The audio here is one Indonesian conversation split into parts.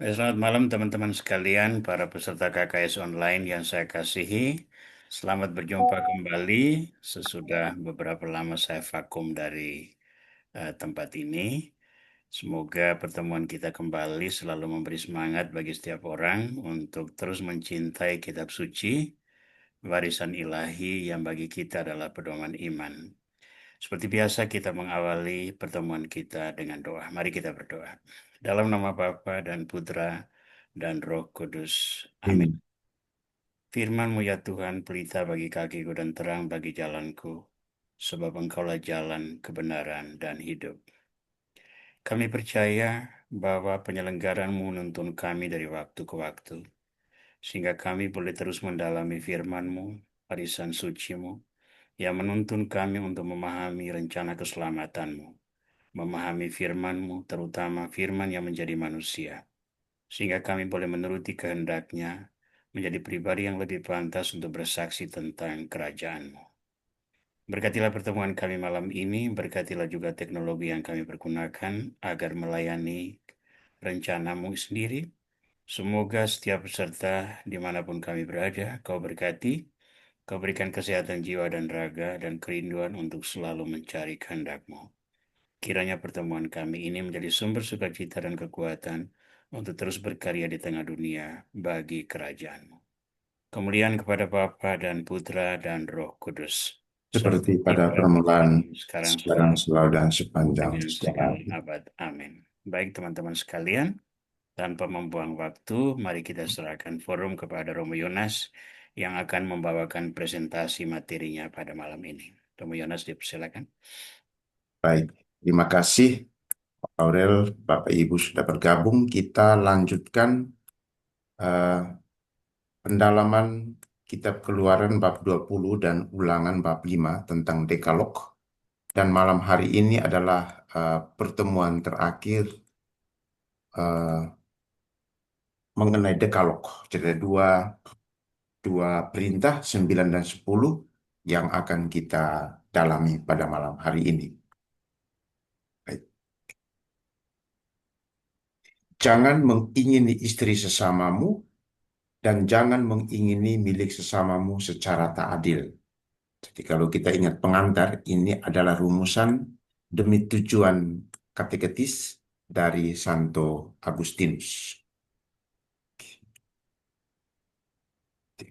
Selamat malam teman-teman sekalian, para peserta KKS online yang saya kasihi. Selamat berjumpa kembali sesudah beberapa lama saya vakum dari tempat ini. Semoga pertemuan kita kembali selalu memberi semangat bagi setiap orang untuk terus mencintai kitab suci, warisan ilahi yang bagi kita adalah pedoman iman. Seperti biasa kita mengawali pertemuan kita dengan doa. Mari kita berdoa. Dalam nama Bapa dan Putra dan Roh Kudus. Amin. Amin. Firman-Mu ya Tuhan, pelita bagi kakiku dan terang bagi jalanku, sebab Engkaulah jalan, kebenaran, dan hidup. Kami percaya bahwa penyelenggaraan-Mu menuntun kami dari waktu ke waktu, sehingga kami boleh terus mendalami firman-Mu, warisan suci-Mu, yang menuntun kami untuk memahami rencana keselamatan-Mu, memahami firman-Mu, terutama firman yang menjadi manusia, sehingga kami boleh menuruti kehendak-Nya, menjadi pribadi yang lebih pantas untuk bersaksi tentang kerajaan-Mu. Berkatilah pertemuan kami malam ini, berkatilah juga teknologi yang kami pergunakan agar melayani rencana-Mu sendiri. Semoga setiap peserta dimanapun kami berada, Kau berkati, Kau berikan kesehatan jiwa dan raga dan kerinduan untuk selalu mencari kehendak-Mu. Kiranya pertemuan kami ini menjadi sumber sukacita dan kekuatan untuk terus berkarya di tengah dunia bagi kerajaan-Mu. Kemuliaan kepada Bapa dan Putra dan Roh Kudus. Seperti Seperti pada pada permulaan, permulaan, sekarang sekarang, selalu, selalu, dan sepanjang dengan sejarah. segala abad. Amin. Baik teman-teman sekalian, tanpa membuang waktu, mari kita serahkan forum kepada Romo Yonas yang akan membawakan presentasi materinya pada malam ini. Romo Yonas, dipersilakan. Baik, terima kasih Aurel, Bapak Ibu sudah bergabung. Kita lanjutkan eh, pendalaman Kitab Keluaran bab 20 dan Ulangan bab 5 tentang Dekalog. Dan malam hari ini adalah pertemuan terakhir eh, mengenai Dekalog. Jadi dua perintah 9 dan 10 yang akan kita dalami pada malam hari ini. Baik. Jangan mengingini istri sesamamu dan jangan mengingini milik sesamamu secara tak adil. Jadi kalau kita ingat pengantar, ini adalah rumusan demi tujuan kateketis dari Santo Agustinus.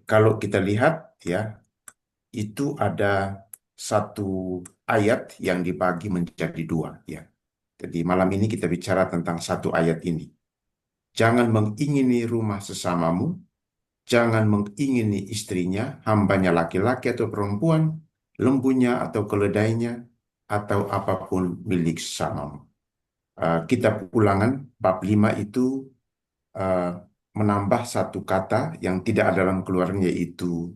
Kalau kita lihat ya, itu ada satu ayat yang dibagi menjadi dua ya. Jadi malam ini kita bicara tentang satu ayat ini. Jangan mengingini rumah sesamamu, jangan mengingini istrinya, hambanya laki-laki atau perempuan, lembunya atau keledainya, atau apapun milik sesamamu. Kitab Ulangan bab 5 itu eh, menambah satu kata yang tidak ada dalam keluaran, yaitu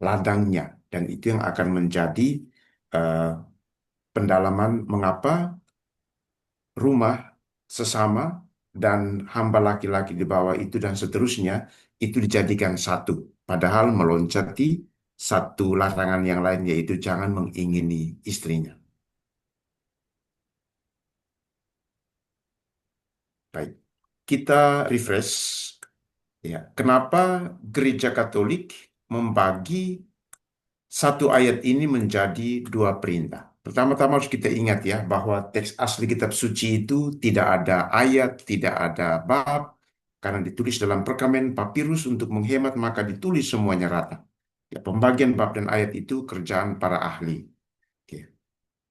ladangnya. Dan itu yang akan menjadi eh, pendalaman mengapa rumah sesama dan hamba laki-laki di bawah itu dan seterusnya itu dijadikan satu. Padahal meloncati satu larangan yang lain, yaitu jangan mengingini istrinya. Baik, kita refresh. Ya, kenapa Gereja Katolik membagi satu ayat ini menjadi dua perintah? Pertama-tama harus kita ingat ya bahwa teks asli kitab suci itu tidak ada ayat, tidak ada bab, karena ditulis dalam perkamen papirus untuk menghemat maka ditulis semuanya rata. Ya, pembagian bab dan ayat itu kerjaan para ahli. Oke.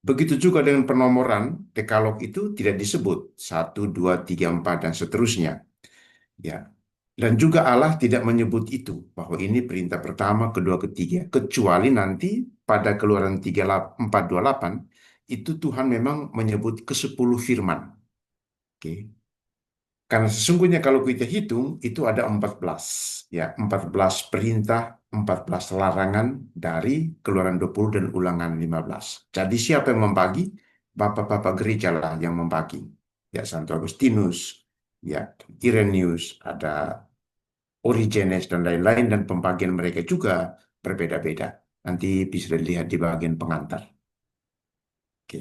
Begitu juga dengan penomoran, dekalog itu tidak disebut satu, dua, tiga, empat, dan seterusnya. Ya, dan juga Allah tidak menyebut itu, bahwa ini perintah pertama, kedua, ketiga. Kecuali nanti pada Keluaran 4:28, itu Tuhan memang menyebut ke-10 firman. Oke. Karena sesungguhnya kalau kita hitung, itu ada 14. Ya, 14 perintah, 14 larangan dari Keluaran 20 dan Ulangan 15. Jadi siapa yang membagi? Bapak-bapak gereja lah yang membagi. Ya, Santo Agustinus, ya, Irenaeus, ada Origenes dan lain-lain, dan pembagian mereka juga berbeda-beda. Nanti bisa dilihat di bagian pengantar. Oke.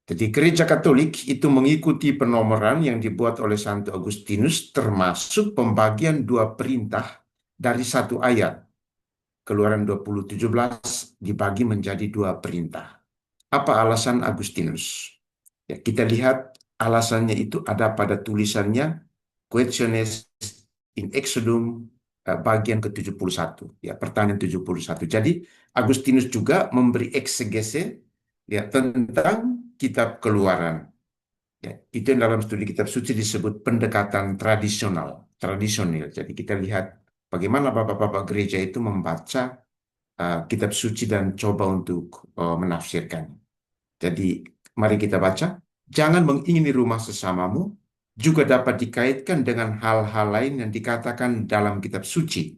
Jadi gereja Katolik itu mengikuti penomoran yang dibuat oleh Santo Agustinus termasuk pembagian dua perintah dari satu ayat. Keluaran 20:17 dibagi menjadi dua perintah. Apa alasan Agustinus? Ya, kita lihat alasannya itu ada pada tulisannya Questiones in Exodum bagian ke-71, ya, pertanyaan 71. Jadi Agustinus juga memberi eksegese ya tentang kitab Keluaran. Ya, itu yang dalam studi kitab suci disebut pendekatan tradisional. Jadi kita lihat bagaimana bapak-bapak gereja itu membaca kitab suci dan coba untuk menafsirkan. Jadi mari kita baca. Jangan mengingini rumah sesamamu juga dapat dikaitkan dengan hal-hal lain yang dikatakan dalam kitab suci,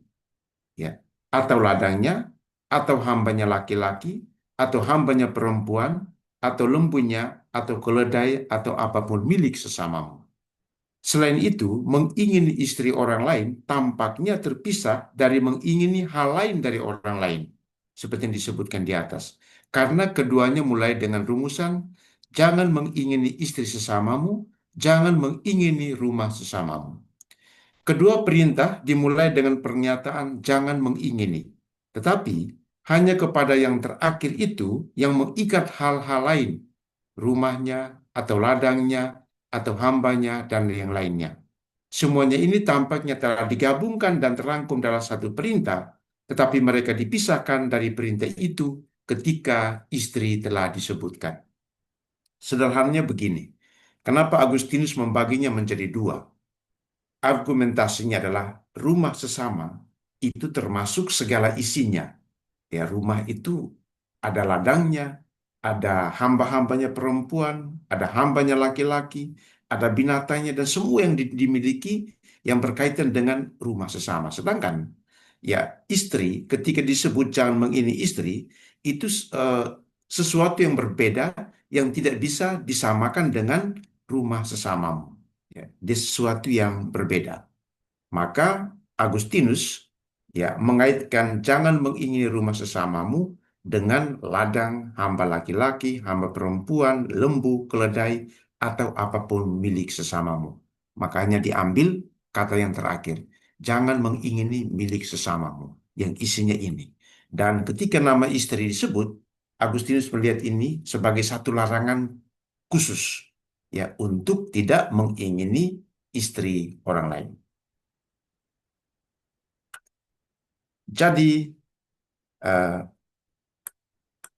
ya, atau ladangnya, atau hambanya laki-laki, atau hambanya perempuan, atau lembunya, atau keledai, atau apapun milik sesamamu. Selain itu, mengingini istri orang lain tampaknya terpisah dari mengingini hal lain dari orang lain, seperti yang disebutkan di atas. Karena keduanya mulai dengan rumusan, jangan mengingini istri sesamamu, jangan mengingini rumah sesamamu. Kedua perintah dimulai dengan pernyataan jangan mengingini. Tetapi hanya kepada yang terakhir itu yang mengikat hal-hal lain, rumahnya atau ladangnya atau hambanya dan yang lainnya. Semuanya ini tampaknya telah digabungkan dan terangkum dalam satu perintah, tetapi mereka dipisahkan dari perintah itu ketika istri telah disebutkan. Sederhananya begini, kenapa Agustinus membaginya menjadi dua? Argumentasinya adalah rumah sesama itu termasuk segala isinya. Ya, rumah itu ada ladangnya, ada hamba-hambanya perempuan, ada hambanya laki-laki, ada binatangnya dan semua yang dimiliki yang berkaitan dengan rumah sesama. Sedangkan ya istri ketika disebut jangan mengini istri itu eh, sesuatu yang berbeda yang tidak bisa disamakan dengan rumah sesamamu. Ya, dia sesuatu yang berbeda. Maka Agustinus ya mengaitkan jangan mengingini rumah sesamamu dengan ladang, hamba laki-laki, hamba perempuan, lembu, keledai, atau apapun milik sesamamu. Makanya diambil kata yang terakhir, jangan mengingini milik sesamamu yang isinya ini. Dan ketika nama istri disebut, Agustinus melihat ini sebagai satu larangan khusus ya untuk tidak mengingini istri orang lain. Jadi, eh,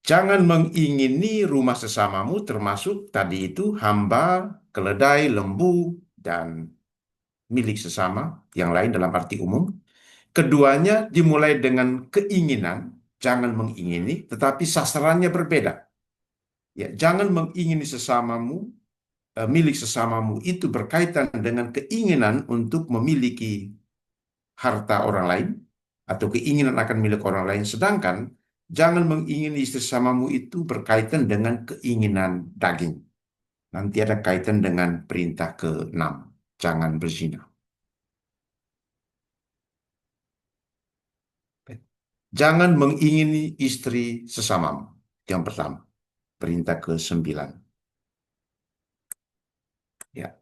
jangan mengingini rumah sesamamu termasuk tadi itu hamba, keledai, lembu, dan milik sesama yang lain dalam arti umum. Keduanya dimulai dengan keinginan, jangan mengingini, tetapi sasarannya berbeda. Ya, jangan mengingini sesamamu, milik sesamamu itu berkaitan dengan keinginan untuk memiliki harta orang lain atau keinginan akan milik orang lain. Sedangkan jangan mengingini istri samamu itu berkaitan dengan keinginan daging. Nanti ada kaitan dengan perintah ke-6. Jangan berzina. Jangan mengingini istri sesamamu. Yang pertama. Perintah ke-9. Ya.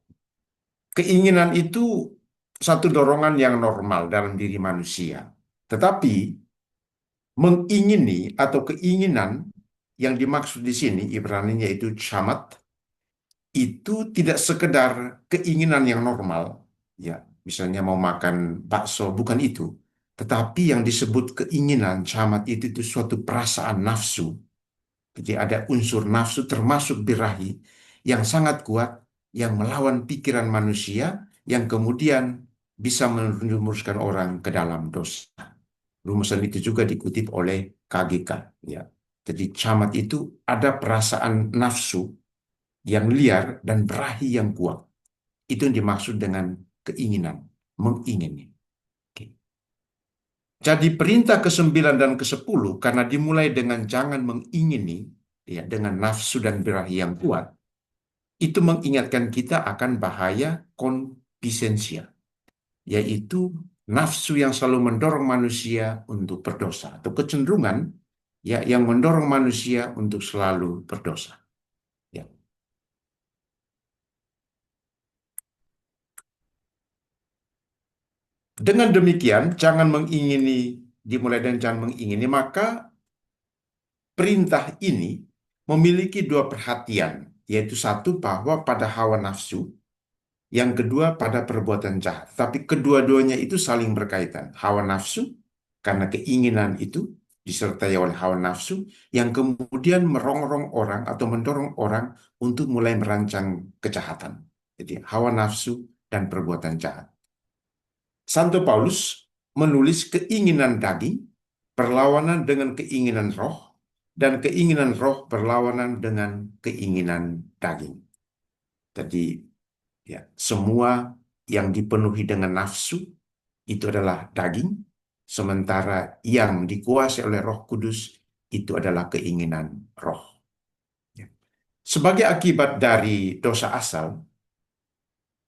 Keinginan itu satu dorongan yang normal dalam diri manusia. Tetapi mengingini atau keinginan yang dimaksud di sini Ibraninya itu syamat itu tidak sekedar keinginan yang normal, ya, misalnya mau makan bakso, bukan itu. Tetapi yang disebut keinginan syamat itu suatu perasaan nafsu. Jadi ada unsur nafsu termasuk birahi yang sangat kuat yang melawan pikiran manusia yang kemudian bisa menjurumuskan orang ke dalam dosa. Rumusan itu juga dikutip oleh KGK. Ya. Jadi camat itu ada perasaan nafsu yang liar dan berahi yang kuat. Itu yang dimaksud dengan keinginan, mengingini. Oke. Jadi perintah ke-9 dan ke-10 karena dimulai dengan jangan mengingini, ya, dengan nafsu dan birahi yang kuat, itu mengingatkan kita akan bahaya konkupisensya, yaitu nafsu yang selalu mendorong manusia untuk berdosa atau kecenderungan ya yang mendorong manusia untuk selalu berdosa. Ya. Dengan demikian, jangan mengingini, dimulai dengan jangan mengingini, maka perintah ini memiliki dua perhatian, yaitu satu bahwa pada hawa nafsu, yang kedua pada perbuatan jahat. Tapi kedua-duanya itu saling berkaitan. Hawa nafsu, karena keinginan itu disertai oleh hawa nafsu, yang kemudian merongrong orang atau mendorong orang untuk mulai merancang kejahatan. Jadi hawa nafsu dan perbuatan jahat. Santo Paulus menulis keinginan daging berlawanan dengan keinginan roh, dan keinginan roh berlawanan dengan keinginan daging. Jadi ya, semua yang dipenuhi dengan nafsu itu adalah daging, sementara yang dikuasai oleh Roh Kudus itu adalah keinginan roh. Ya. Sebagai akibat dari dosa asal,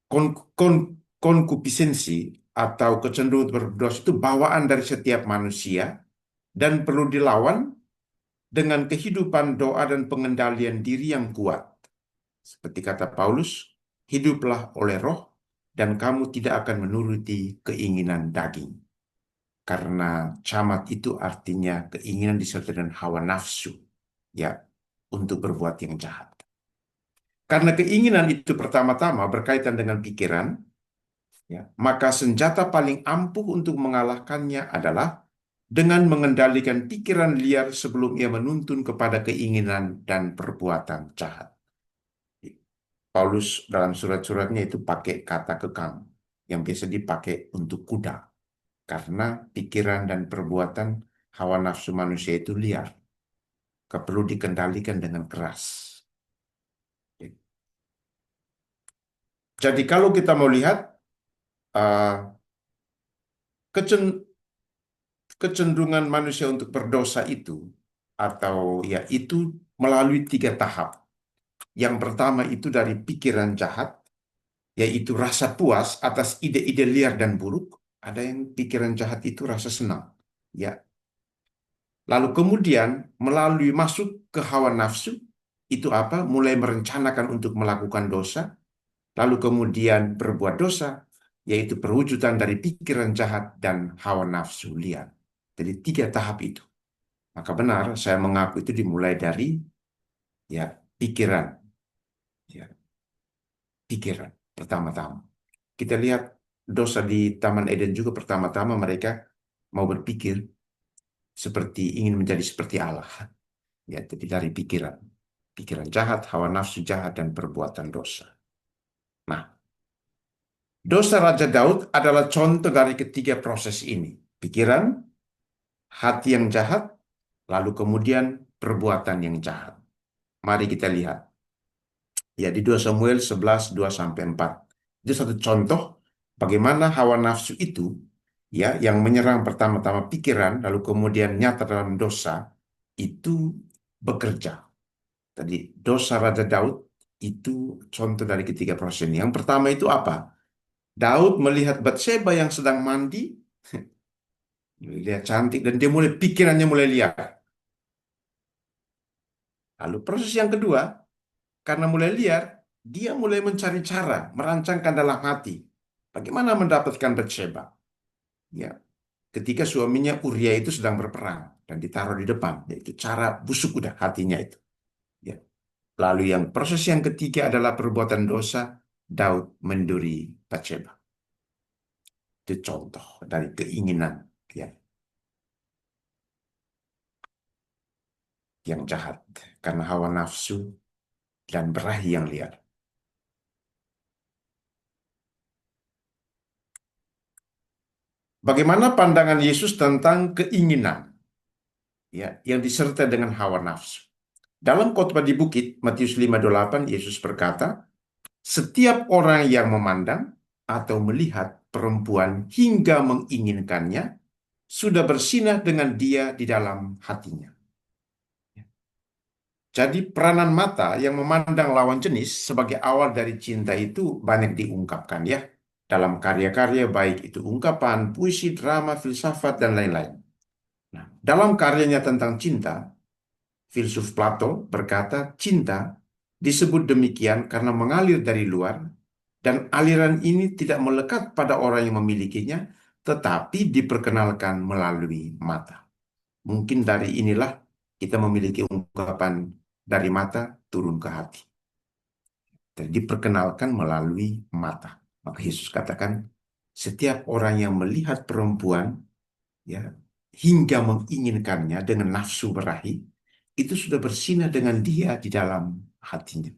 kon- kon- konkupisенsi atau kecenderungan berdosa itu bawaan dari setiap manusia dan perlu dilawan dengan kehidupan doa dan pengendalian diri yang kuat. Seperti kata Paulus, hiduplah oleh roh dan kamu tidak akan menuruti keinginan daging. Karena camat itu artinya keinginan disertai dengan hawa nafsu, ya, untuk berbuat yang jahat. Karena keinginan itu pertama-tama berkaitan dengan pikiran, ya, maka senjata paling ampuh untuk mengalahkannya adalah dengan mengendalikan pikiran liar sebelum ia menuntun kepada keinginan dan perbuatan jahat. Paulus dalam surat-suratnya itu pakai kata kekang yang biasa dipakai untuk kuda karena pikiran dan perbuatan hawa nafsu manusia itu liar, perlu dikendalikan dengan keras. Jadi kalau kita mau lihat uh, kecen- kecenderungan manusia untuk berdosa itu atau ya itu melalui tiga tahap. Yang pertama itu dari pikiran jahat, yaitu rasa puas atas ide-ide liar dan buruk. Ada yang pikiran jahat itu rasa senang. Ya. Lalu kemudian melalui masuk ke hawa nafsu, itu apa? Mulai merencanakan untuk melakukan dosa, lalu kemudian berbuat dosa, yaitu perwujudan dari pikiran jahat dan hawa nafsu liar. Jadi tiga tahap itu. Maka benar, saya mengaku itu dimulai dari ya pikiran, ya pikiran pertama-tama. Kita lihat dosa di Taman Eden juga pertama-tama mereka mau berpikir seperti ingin menjadi seperti Allah. Ya, jadi dari pikiran. Pikiran jahat, hawa nafsu jahat, dan perbuatan dosa. Nah, dosa Raja Daud adalah contoh dari ketiga proses ini. Pikiran, hati yang jahat, lalu kemudian perbuatan yang jahat. Mari kita lihat. Ya, di 2 Samuel 11, 2-4. Itu satu contoh bagaimana hawa nafsu itu ya yang menyerang pertama-tama pikiran, lalu kemudian nyata dalam dosa, itu bekerja. Tadi dosa Raja Daud itu contoh dari ketiga proses ini. Yang pertama itu apa? Daud melihat Batseba yang sedang mandi, lihat cantik dan dia mulai pikirannya mulai liar. Lalu proses yang kedua, karena mulai liar, dia mulai mencari cara, merancangkan dalam hati. Bagaimana mendapatkan Batseba? Ya, ketika suaminya Uria itu sedang berperang dan ditaruh di depan, yaitu cara busuk udah hatinya itu. Ya. Lalu yang proses yang ketiga adalah perbuatan dosa, Daud menduri Batseba. Itu contoh dari keinginan ya, yang jahat karena hawa nafsu dan berahi yang liar. Bagaimana pandangan Yesus tentang keinginan ya yang disertai dengan hawa nafsu? Dalam khotbah di bukit Matius 5:28 Yesus berkata, "Setiap orang yang memandang atau melihat perempuan hingga menginginkannya sudah bersinah dengan dia di dalam hatinya." Jadi peranan mata yang memandang lawan jenis sebagai awal dari cinta itu banyak diungkapkan ya dalam karya-karya baik itu ungkapan, puisi, drama, filsafat, dan lain-lain. Nah, dalam karyanya tentang cinta, filsuf Plato berkata cinta disebut demikian karena mengalir dari luar dan aliran ini tidak melekat pada orang yang memilikinya, tetapi diperkenalkan melalui mata. Mungkin dari inilah kita memiliki ungkapan dari mata turun ke hati. Dan diperkenalkan melalui mata. Maka Yesus katakan, setiap orang yang melihat perempuan, ya, hingga menginginkannya dengan nafsu berahi, itu sudah bersinah dengan dia di dalam hatinya.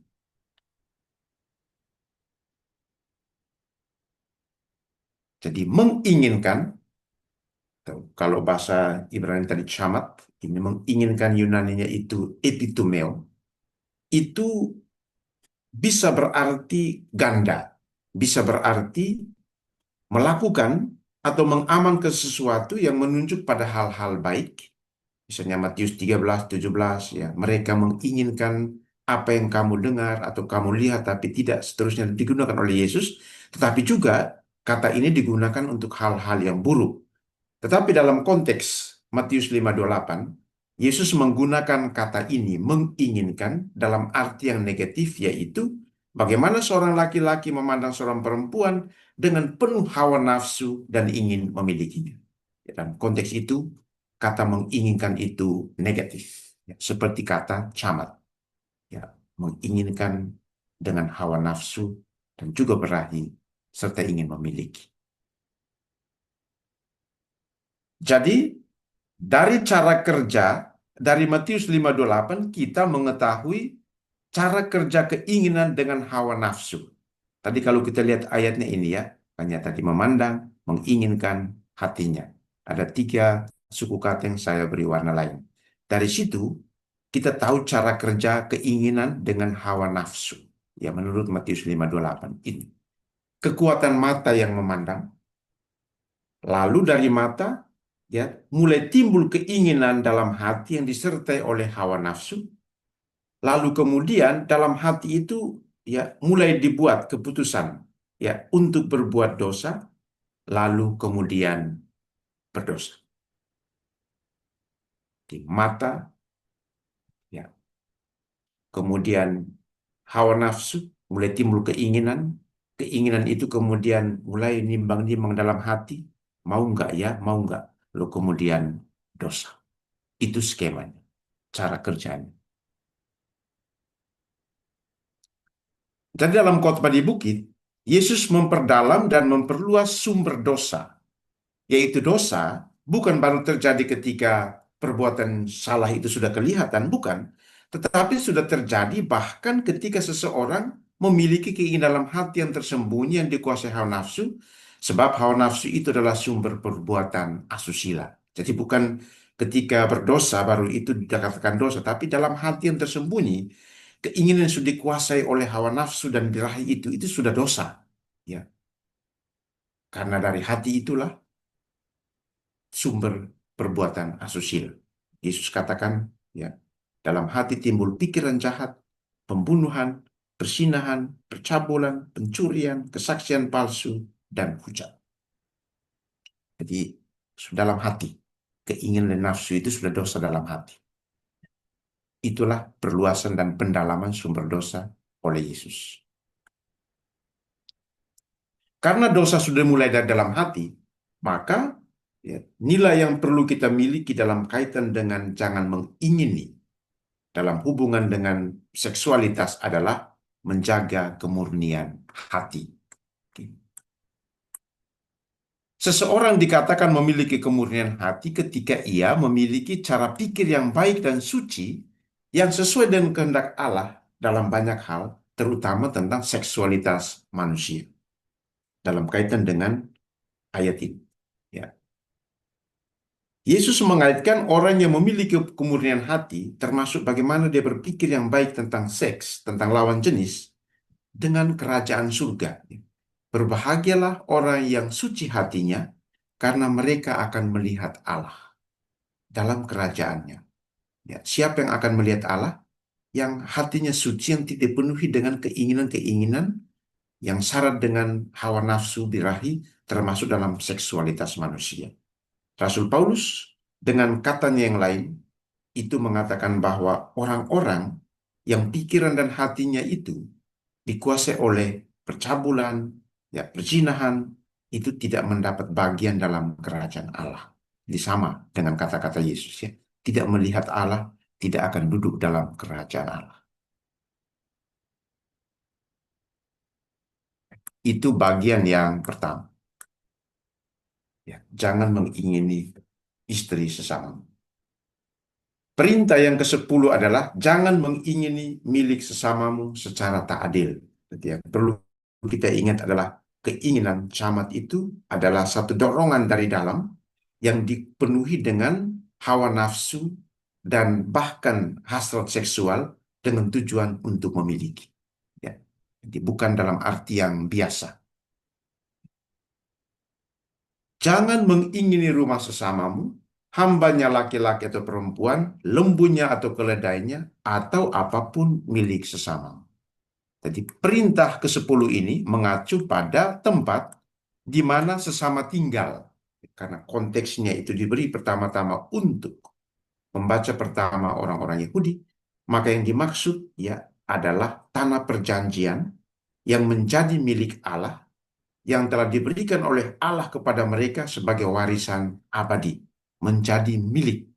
Jadi menginginkan, kalau bahasa Ibrani tadi syamat, ini menginginkan Yunaninya itu epitumeo, itu bisa berarti ganda, bisa berarti melakukan atau mengamankan sesuatu yang menunjuk pada hal-hal baik. Misalnya Matius 13:17, ya, mereka menginginkan apa yang kamu dengar atau kamu lihat tapi tidak seterusnya digunakan oleh Yesus, tetapi juga kata ini digunakan untuk hal-hal yang buruk. Tetapi dalam konteks Matius 5:28, Yesus menggunakan kata ini menginginkan dalam arti yang negatif, yaitu bagaimana seorang laki-laki memandang seorang perempuan dengan penuh hawa nafsu dan ingin memilikinya. Dalam konteks itu, kata menginginkan itu negatif, ya, seperti kata camat, ya, menginginkan dengan hawa nafsu dan juga berahi serta ingin memiliki. Jadi dari cara kerja dari Matius 5:28 kita mengetahui cara kerja keinginan dengan hawa nafsu. Tadi kalau kita lihat ayatnya ini, ya, hanya tadi memandang, menginginkan, hatinya. Ada tiga suku kata yang saya beri warna lain. Dari situ kita tahu cara kerja keinginan dengan hawa nafsu. Ya, menurut Matius 5:28 ini. Kekuatan mata yang memandang, lalu dari mata, ya, mulai timbul keinginan dalam hati yang disertai oleh hawa nafsu. Lalu kemudian dalam hati itu, ya, mulai dibuat keputusan, ya, untuk berbuat dosa, lalu kemudian berdosa. Di mata, ya, kemudian hawa nafsu, mulai timbul keinginan, keinginan itu kemudian mulai nimbang-nimbang dalam hati, mau nggak ya, mau nggak, lalu kemudian dosa. Itu skemanya, cara kerjanya. Jadi dalam khotbah di bukit, Yesus memperdalam dan memperluas sumber dosa, yaitu dosa bukan baru terjadi ketika perbuatan salah itu sudah kelihatan, bukan, tetapi sudah terjadi bahkan ketika seseorang memiliki keinginan dalam hati yang tersembunyi yang dikuasai hawa nafsu, sebab hawa nafsu itu adalah sumber perbuatan asusila. Jadi bukan ketika berdosa baru itu dikatakan dosa, tapi dalam hati yang tersembunyi, keinginan yang sudah dikuasai oleh hawa nafsu dan birahi itu sudah dosa. Ya, karena dari hati itulah sumber perbuatan asusila. Yesus katakan, ya, dalam hati timbul pikiran jahat, pembunuhan, persinahan, percabulan, pencurian, kesaksian palsu, dan hujat. Jadi dalam hati, keinginan dan nafsu itu sudah dosa dalam hati. Itulah perluasan dan pendalaman sumber dosa oleh Yesus. Karena dosa sudah mulai dari dalam hati, maka, ya, nilai yang perlu kita miliki dalam kaitan dengan jangan mengingini dalam hubungan dengan seksualitas adalah menjaga kemurnian hati. Seseorang dikatakan memiliki kemurnian hati ketika ia memiliki cara pikir yang baik dan suci yang sesuai dengan kehendak Allah dalam banyak hal, terutama tentang seksualitas manusia. Dalam kaitan dengan ayat ini, ya. Yesus mengaitkan orang yang memiliki kemurnian hati, termasuk bagaimana dia berpikir yang baik tentang seks, tentang lawan jenis, dengan kerajaan surga. Berbahagialah orang yang suci hatinya, karena mereka akan melihat Allah dalam kerajaannya. Ya, siapa yang akan melihat Allah? Yang hatinya suci, yang tidak dipenuhi dengan keinginan-keinginan yang syarat dengan hawa nafsu birahi, termasuk dalam seksualitas manusia. Rasul Paulus dengan katanya yang lain itu mengatakan bahwa orang-orang yang pikiran dan hatinya itu dikuasai oleh percabulan, ya, perzinahan, itu tidak mendapat bagian dalam kerajaan Allah. Jadi sama dengan kata-kata Yesus ya. Tidak melihat Allah, tidak akan duduk dalam kerajaan Allah. Itu bagian yang pertama. Ya, jangan mengingini istri sesama. Perintah yang ke-10 adalah jangan mengingini milik sesamamu secara tak adil. Jadi yang perlu kita ingat adalah keinginan camat itu adalah satu dorongan dari dalam yang dipenuhi dengan hawa nafsu dan bahkan hasrat seksual dengan tujuan untuk memiliki. Ya. Jadi bukan dalam arti yang biasa. Jangan mengingini rumah sesamamu, hambanya laki-laki atau perempuan, lembunya atau keledainya, atau apapun milik sesamamu. Jadi perintah ke-10 ini mengacu pada tempat di mana sesama tinggal. Karena konteksnya itu diberi pertama-tama untuk membaca pertama orang-orang Yahudi, maka yang dimaksud ya adalah tanah perjanjian yang menjadi milik Allah yang telah diberikan oleh Allah kepada mereka sebagai warisan abadi, menjadi milik.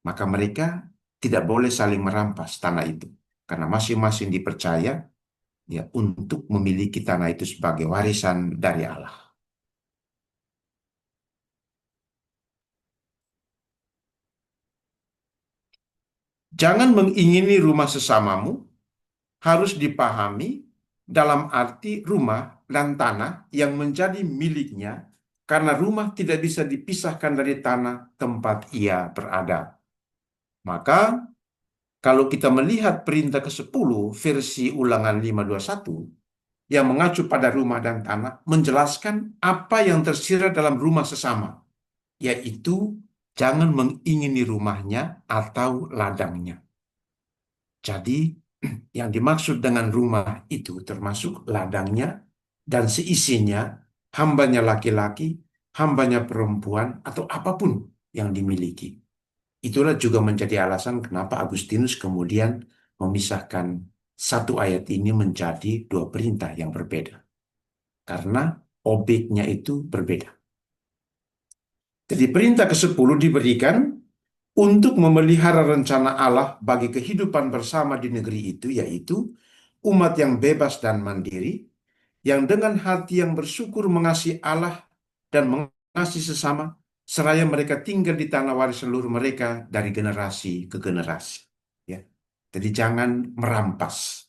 Maka mereka tidak boleh saling merampas tanah itu, karena masing-masing dipercaya ya untuk memiliki tanah itu sebagai warisan dari Allah. Jangan mengingini rumah sesamamu harus dipahami dalam arti rumah dan tanah yang menjadi miliknya karena rumah tidak bisa dipisahkan dari tanah tempat ia berada. Maka kalau kita melihat perintah ke-10 versi Ulangan 521 yang mengacu pada rumah dan tanah menjelaskan apa yang tersirat dalam rumah sesama, yaitu jangan mengingini rumahnya atau ladangnya. Jadi yang dimaksud dengan rumah itu termasuk ladangnya dan seisinya, hambanya laki-laki, hambanya perempuan, atau apapun yang dimiliki. Itulah juga menjadi alasan kenapa Agustinus kemudian memisahkan satu ayat ini menjadi dua perintah yang berbeda. Karena objeknya itu berbeda. Jadi perintah ke-10 diberikan untuk memelihara rencana Allah bagi kehidupan bersama di negeri itu, yaitu umat yang bebas dan mandiri, yang dengan hati yang bersyukur mengasihi Allah dan mengasihi sesama, seraya mereka tinggal di tanah waris seluruh mereka dari generasi ke generasi. Ya, jadi jangan merampas,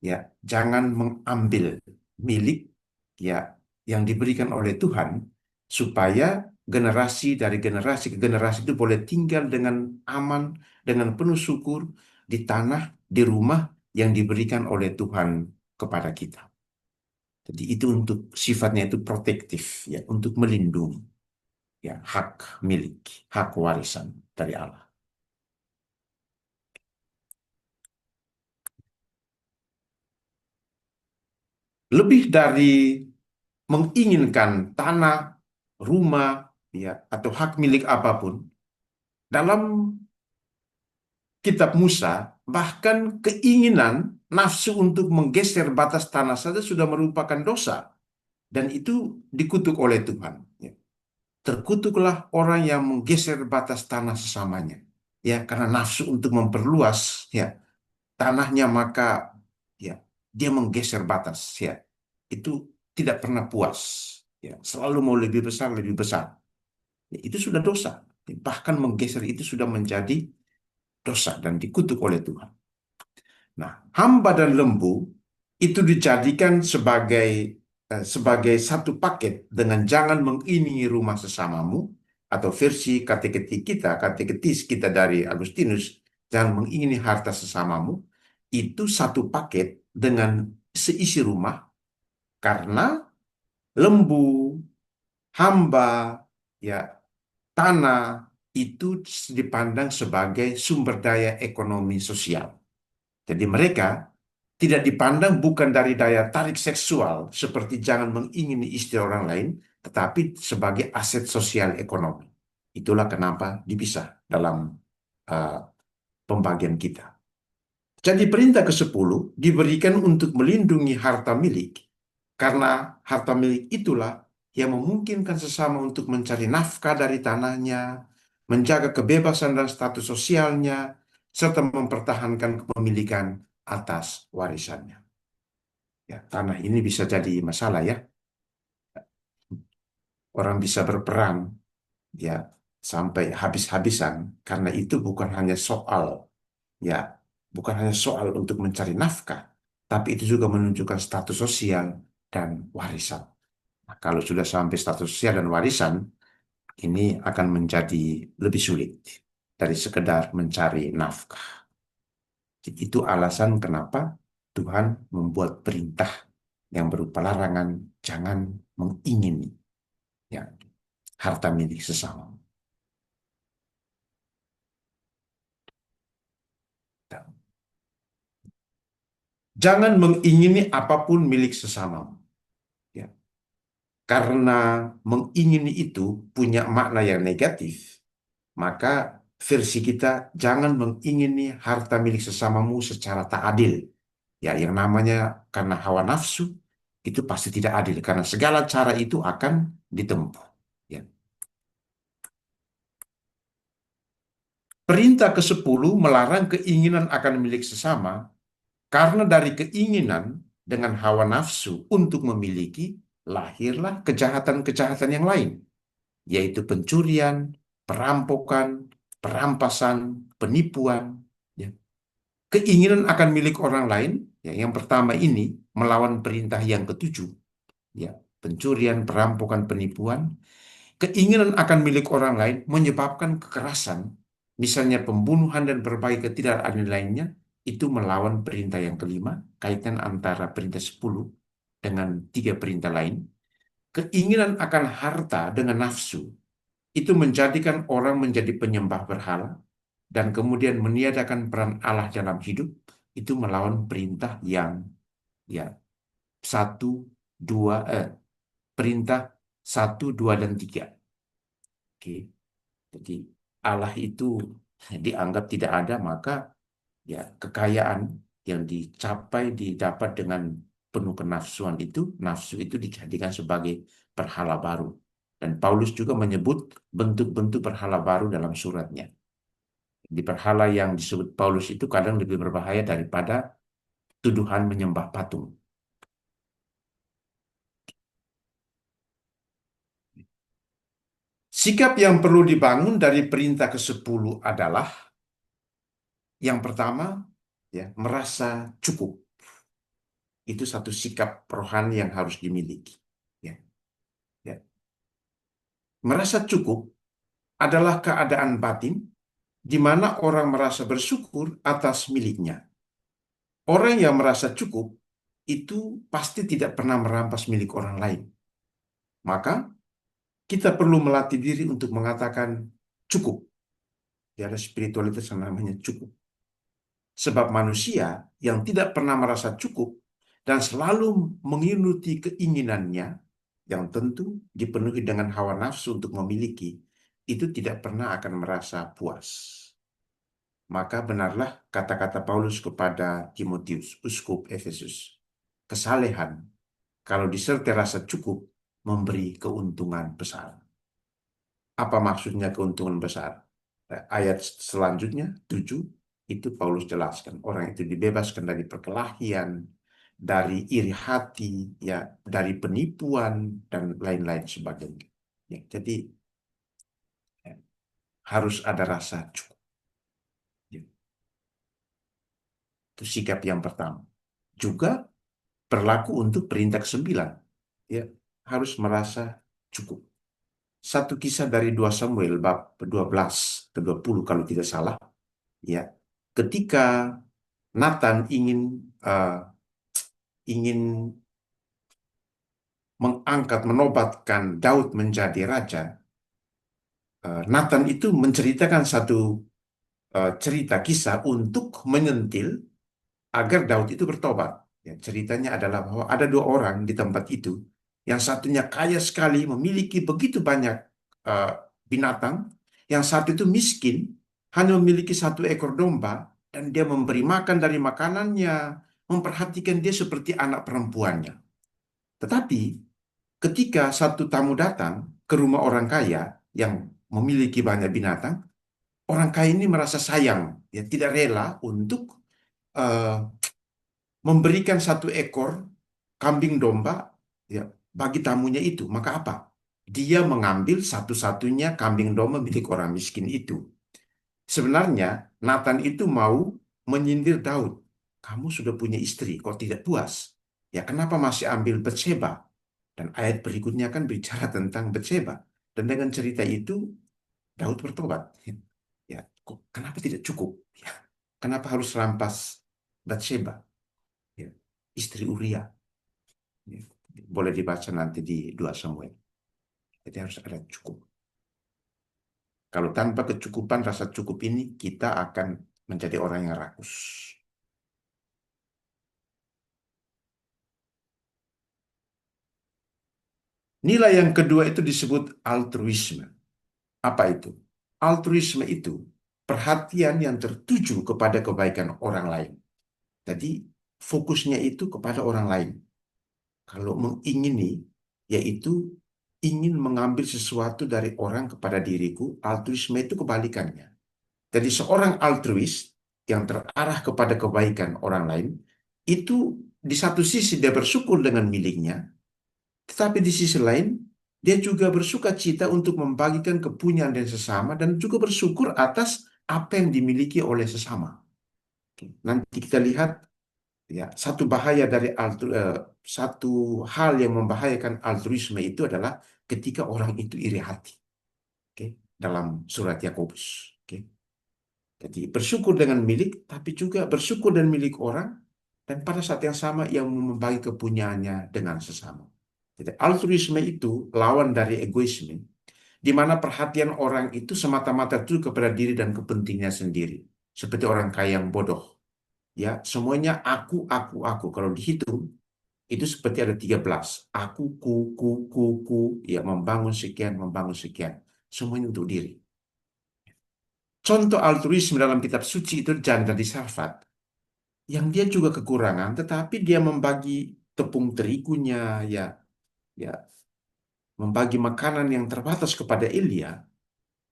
ya, jangan mengambil milik, ya, yang diberikan oleh Tuhan, supaya generasi dari generasi ke generasi itu boleh tinggal dengan aman, dengan penuh syukur di tanah, di rumah yang diberikan oleh Tuhan kepada kita. Jadi itu untuk sifatnya itu protektif ya, untuk melindungi ya hak milik, hak warisan dari Allah. Lebih dari menginginkan tanah, rumah ya atau hak milik apapun dalam kitab Musa, bahkan keinginan nafsu untuk menggeser batas tanah saja sudah merupakan dosa dan itu dikutuk oleh Tuhan. Ya. Terkutuklah orang yang menggeser batas tanah sesamanya. Ya, karena nafsu untuk memperluas ya tanahnya maka ya dia menggeser batas ya. Itu tidak pernah puas. Ya, selalu mau lebih besar, lebih besar. Ya, itu sudah dosa. Bahkan menggeser itu sudah menjadi dosa dan dikutuk oleh Tuhan. Nah, hamba dan lembu itu dijadikan sebagai satu paket dengan jangan mengiringi rumah sesamamu atau versi kateketis kita dari Agustinus, jangan mengingini harta sesamamu, itu satu paket dengan seisi rumah karena lembu, hamba, ya tanah itu dipandang sebagai sumber daya ekonomi sosial. Jadi mereka tidak dipandang bukan dari daya tarik seksual seperti jangan mengingini istri orang lain, tetapi sebagai aset sosial ekonomi. Itulah kenapa dipisah dalam uh, pembagian kita. Jadi perintah ke-10 diberikan untuk melindungi harta milik, karena harta milik itulah yang memungkinkan sesama untuk mencari nafkah dari tanahnya, menjaga kebebasan dan status sosialnya, serta mempertahankan kepemilikan atas warisannya. Ya, tanah ini bisa jadi masalah ya. Orang bisa berperang ya sampai habis-habisan karena itu ya bukan hanya soal untuk mencari nafkah, tapi itu juga menunjukkan status sosial dan warisan. Nah, kalau sudah sampai status sosial dan warisan, ini akan menjadi lebih sulit dari sekedar mencari nafkah. Jadi itu alasan kenapa Tuhan membuat perintah yang berupa larangan jangan mengingini ya harta milik sesama. Jangan mengingini apapun milik sesama. Ya. Karena mengingini itu punya makna yang negatif, maka versi kita jangan mengingini harta milik sesamamu secara tak adil. Ya, yang namanya karena hawa nafsu itu pasti tidak adil karena segala cara itu akan ditempuh. Ya. Perintah ke-10 melarang keinginan akan milik sesama karena dari keinginan dengan hawa nafsu untuk memiliki lahirlah kejahatan-kejahatan yang lain, yaitu pencurian, perampokan, perampasan, penipuan. Ya. Keinginan akan milik orang lain, ya, yang pertama ini melawan perintah yang ketujuh, ya, pencurian, perampokan, penipuan. Keinginan akan milik orang lain menyebabkan kekerasan, misalnya pembunuhan dan berbagai ketidakadilan lainnya, itu melawan perintah yang kelima, kaitan antara perintah 10 dengan tiga perintah lain. Keinginan akan harta dengan nafsu itu menjadikan orang menjadi penyembah berhala dan kemudian meniadakan peran Allah dalam hidup, itu melawan perintah yang ya satu, dua, perintah satu, dua, dan tiga. Oke, jadi Allah itu dianggap tidak ada, maka ya kekayaan yang didapat dengan penuh kenafsuan itu, nafsu itu dijadikan sebagai berhala baru. Dan Paulus juga menyebut bentuk-bentuk berhala baru dalam suratnya. Di berhala yang disebut Paulus itu kadang lebih berbahaya daripada tuduhan menyembah patung. Sikap yang perlu dibangun dari perintah ke-10 adalah yang pertama, ya, merasa cukup. Itu satu sikap rohani yang harus dimiliki. Ya, ya. Merasa cukup adalah keadaan batin di mana orang merasa bersyukur atas miliknya. Orang yang merasa cukup itu pasti tidak pernah merampas milik orang lain. Maka kita perlu melatih diri untuk mengatakan cukup. Ya, ada spiritualitas yang namanya cukup. Sebab manusia yang tidak pernah merasa cukup dan selalu menginuti keinginannya yang tentu dipenuhi dengan hawa nafsu untuk memiliki, itu tidak pernah akan merasa puas. Maka benarlah kata-kata Paulus kepada Timotius, uskup Efesus. Kesalehan, kalau disertai rasa cukup, memberi keuntungan besar. Apa maksudnya keuntungan besar? Ayat selanjutnya, 7, itu Paulus jelaskan. Orang itu dibebaskan dari perkelahian, dari iri hati, ya, dari penipuan, dan lain-lain sebagainya. Ya, jadi ya, harus ada rasa cukup. Ya, itu sikap yang pertama. Juga berlaku untuk perintah ke-9. Ya, harus merasa cukup. Satu kisah dari 2 Samuel bab 12 ke 20 kalau tidak salah, ya. Ketika Nathan uh, ingin menobatkan Daud menjadi raja, Nathan itu menceritakan satu cerita kisah untuk menyentil agar Daud itu bertobat. Ya, ceritanya adalah bahwa ada dua orang di tempat itu, yang satunya kaya sekali, memiliki begitu banyak eh, binatang, yang satu itu miskin, hanya memiliki satu ekor domba, dan dia memberi makan dari makanannya, memperhatikan dia seperti anak perempuannya. Tetapi ketika satu tamu datang ke rumah orang kaya yang memiliki banyak binatang, orang kaya ini merasa sayang, ya tidak rela untuk eh, memberikan satu ekor kambing domba ya bagi tamunya itu. Maka apa? Dia mengambil satu-satunya kambing domba milik orang miskin itu. Sebenarnya Nathan itu mau menyindir Daud. Kamu sudah punya istri, kok tidak puas? Ya kenapa masih ambil Bathsheba? Dan ayat berikutnya kan bicara tentang Bathsheba. Dan dengan cerita itu Daud bertobat. Ya, kok kenapa tidak cukup? Ya, kenapa harus rampas Bathsheba? Ya, istri Uria. Ya, boleh dibaca nanti di 2 Samuel. Jadi harus ada cukup. Kalau tanpa kecukupan, rasa cukup ini, kita akan menjadi orang yang rakus. Nilai yang kedua itu disebut altruisme. Apa itu? Altruisme itu perhatian yang tertuju kepada kebaikan orang lain. Jadi fokusnya itu kepada orang lain. Kalau mengingini, yaitu ingin mengambil sesuatu dari orang kepada diriku, altruisme itu kebalikannya. Jadi seorang altruis yang terarah kepada kebaikan orang lain, itu di satu sisi dia bersyukur dengan miliknya, tetapi di sisi lain dia juga bersuka cita untuk membagikan kepunyaan dan sesama dan juga bersyukur atas apa yang dimiliki oleh sesama. Nanti kita lihat ya satu hal yang membahayakan altruisme itu adalah ketika orang itu iri hati. Oke, dalam surat Yakobus. Oke. Jadi bersyukur dengan milik, tapi juga bersyukur dan milik orang, dan pada saat yang sama yang membagi kepunyaannya dengan sesama. Jadi altruisme itu lawan dari egoisme, di mana perhatian orang itu semata-mata itu kepada diri dan kepentingannya sendiri. Seperti orang kaya yang bodoh. Ya, semuanya aku. Kalau dihitung, itu seperti ada 13. Aku, ku, ya membangun sekian. Semuanya untuk diri. Contoh altruisme dalam kitab suci itu janda di Sarfat. Yang dia juga kekurangan, tetapi dia membagi tepung terigunya, ya, ya, membagi makanan yang terbatas kepada Elia,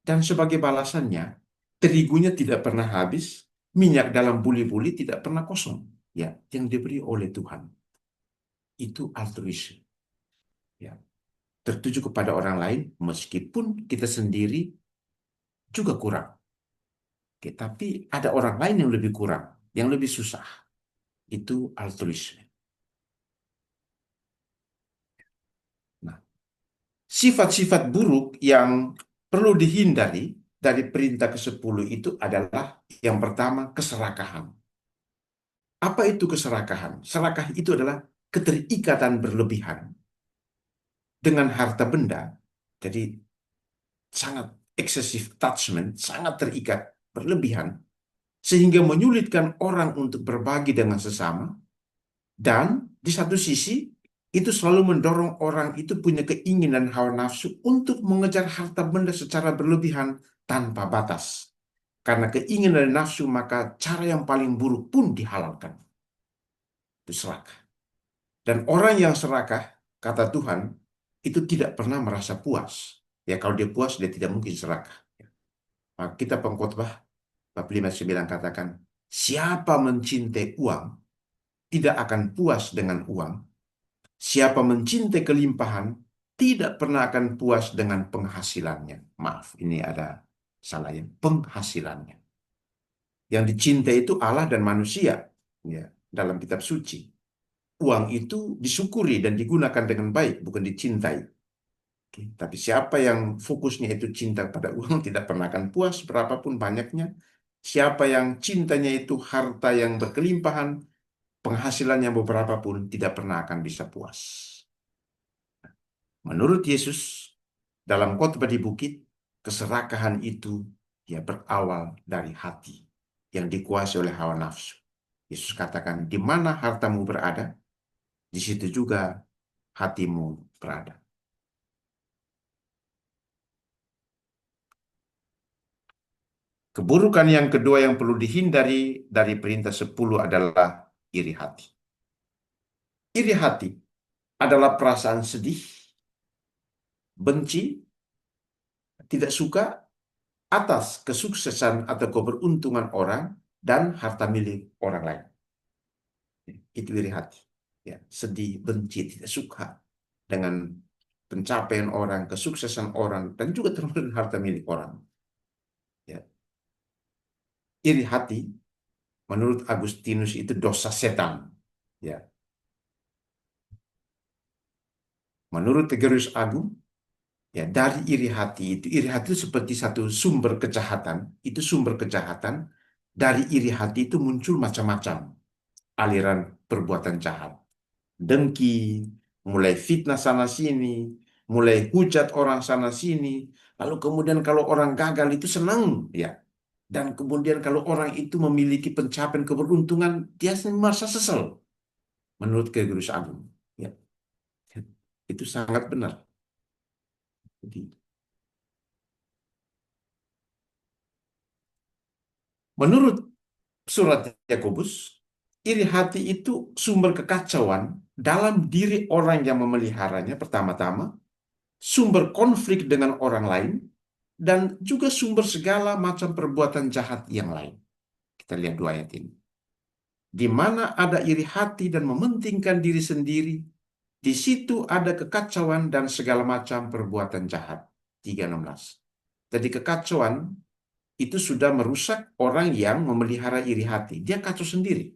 dan sebagai balasannya, terigunya tidak pernah habis, minyak dalam buli-buli tidak pernah kosong, ya, yang diberi oleh Tuhan. Itu altruisme, ya, tertuju kepada orang lain, meskipun kita sendiri juga kurang. Oke, tapi ada orang lain yang lebih kurang, yang lebih susah. Itu altruisme. Nah, sifat-sifat buruk yang perlu dihindari dari perintah ke-10 itu adalah yang pertama, keserakahan. Apa itu keserakahan? Serakah itu adalah keterikatan berlebihan dengan harta benda. Jadi sangat excessive attachment, sangat terikat berlebihan, sehingga menyulitkan orang untuk berbagi dengan sesama. Dan di satu sisi, itu selalu mendorong orang itu punya keinginan hawa nafsu untuk mengejar harta benda secara berlebihan tanpa batas. Karena keinginan dan nafsu, maka cara yang paling buruk pun dihalalkan. Itu serakah. Dan orang yang serakah, kata Tuhan, itu tidak pernah merasa puas. Ya, kalau dia puas, dia tidak mungkin serakah. Maka kita pengkhotbah bab 59 katakan, siapa mencintai uang, tidak akan puas dengan uang. Siapa mencintai kelimpahan, tidak pernah akan puas dengan penghasilannya. Maaf, ini ada salah ya, penghasilannya. Yang dicintai itu Allah dan manusia, ya, dalam kitab suci. Uang itu disyukuri dan digunakan dengan baik, bukan dicintai. Oke, tapi siapa yang fokusnya itu cinta pada uang tidak pernah akan puas berapapun banyaknya. Siapa yang cintanya itu harta yang berkelimpahan, penghasilan yang beberapa pun tidak pernah akan bisa puas. Menurut Yesus, dalam khotbah di bukit, keserakahan itu ya berawal dari hati yang dikuasai oleh hawa nafsu. Yesus katakan, di mana hartamu berada, di situ juga hatimu berada. Keburukan yang kedua yang perlu dihindari dari perintah 10 adalah iri hati. Iri hati adalah perasaan sedih benci, tidak suka atas kesuksesan atau keberuntungan orang dan harta milik orang lain. Itu iri hati. Ya, sedih, benci, tidak suka dengan pencapaian orang, kesuksesan orang, dan juga termasuk harta milik orang. Ya. Iri hati, menurut Agustinus itu dosa setan. Ya. Menurut Gregorius Agung, ya dari iri hati itu seperti satu sumber kejahatan. Itu sumber kejahatan. Dari iri hati itu muncul macam-macam aliran perbuatan jahat. Dengki, mulai fitnah sana sini, mulai hujat orang sana sini. Lalu kemudian kalau orang gagal itu senang, ya. Dan kemudian kalau orang itu memiliki pencapaian keberuntungan, dia merasa sesal. Menurut Gregorius Agung, ya. Itu sangat benar. Jadi, menurut surat Yakobus, iri hati itu sumber kekacauan dalam diri orang yang memeliharanya pertama-tama, sumber konflik dengan orang lain, dan juga sumber segala macam perbuatan jahat yang lain. Kita lihat dua ayat ini. Di mana ada iri hati dan mementingkan diri sendiri, di situ ada kekacauan dan segala macam perbuatan jahat. 3:16. Jadi kekacauan itu sudah merusak orang yang memelihara iri hati. Dia kacau sendiri.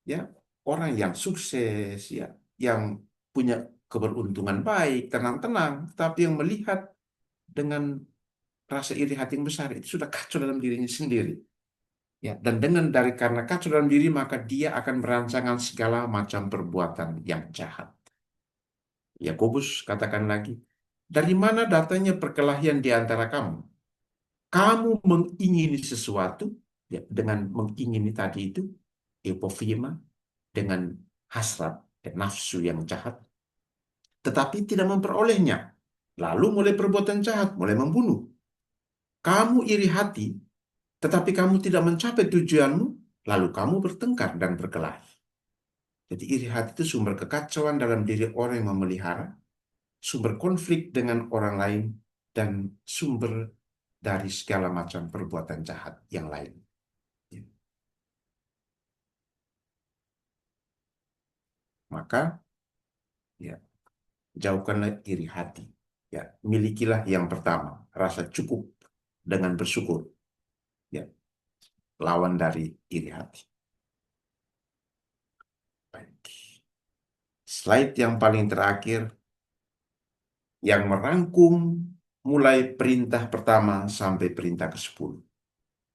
Ya, orang yang sukses, ya, yang punya keberuntungan baik, tenang-tenang, tapi yang melihat dengan rasa iri hati yang besar itu sudah kacau dalam dirinya sendiri. Ya, dan karena kacau dalam diri maka dia akan merancangkan segala macam perbuatan yang jahat. Yakobus katakan lagi, dari mana datangnya perkelahian di antara kamu? Kamu mengingini sesuatu, ya, dengan mengingini tadi itu, epofima, dengan hasrat dan nafsu yang jahat, tetapi tidak memperolehnya. Lalu mulai perbuatan jahat, mulai membunuh. Kamu iri hati, tetapi kamu tidak mencapai tujuanmu, lalu kamu bertengkar dan berkelahi. Jadi iri hati itu sumber kekacauan dalam diri orang yang memelihara, sumber konflik dengan orang lain, dan sumber dari segala macam perbuatan jahat yang lain. Ya. Maka, ya, jauhkanlah iri hati. Ya, milikilah yang pertama, rasa cukup dengan bersyukur. Ya, lawan dari iri hati. Baik. Slide yang paling terakhir yang merangkum mulai perintah pertama sampai perintah ke-10.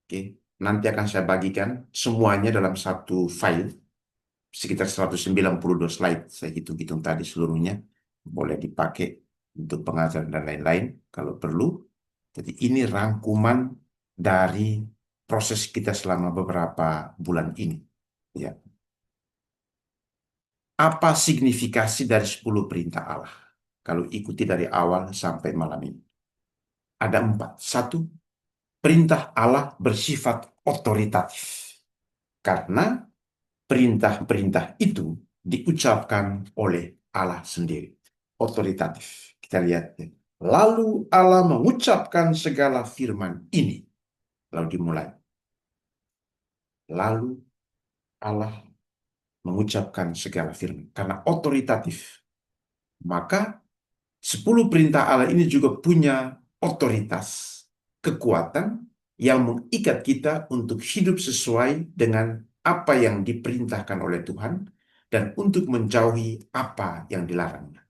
Oke, nanti akan saya bagikan semuanya dalam satu file, sekitar 192 slide. Saya hitung-hitung tadi seluruhnya. Boleh dipakai untuk pengajaran dan lain-lain kalau perlu. Jadi ini rangkuman dari proses kita selama beberapa bulan ini. Ya. Apa signifikasi dari 10 perintah Allah? Kalau ikuti dari awal sampai malam ini. Ada 4. Satu, perintah Allah bersifat otoritatif. Karena perintah-perintah itu diucapkan oleh Allah sendiri. Otoritatif. Kita lihat. Lalu Allah mengucapkan segala firman ini. Lalu dimulai. Lalu Allah mengucapkan segala firman. Karena otoritatif. Maka 10 perintah Allah ini juga punya otoritas, kekuatan yang mengikat kita untuk hidup sesuai dengan apa yang diperintahkan oleh Tuhan dan untuk menjauhi apa yang dilarangnya.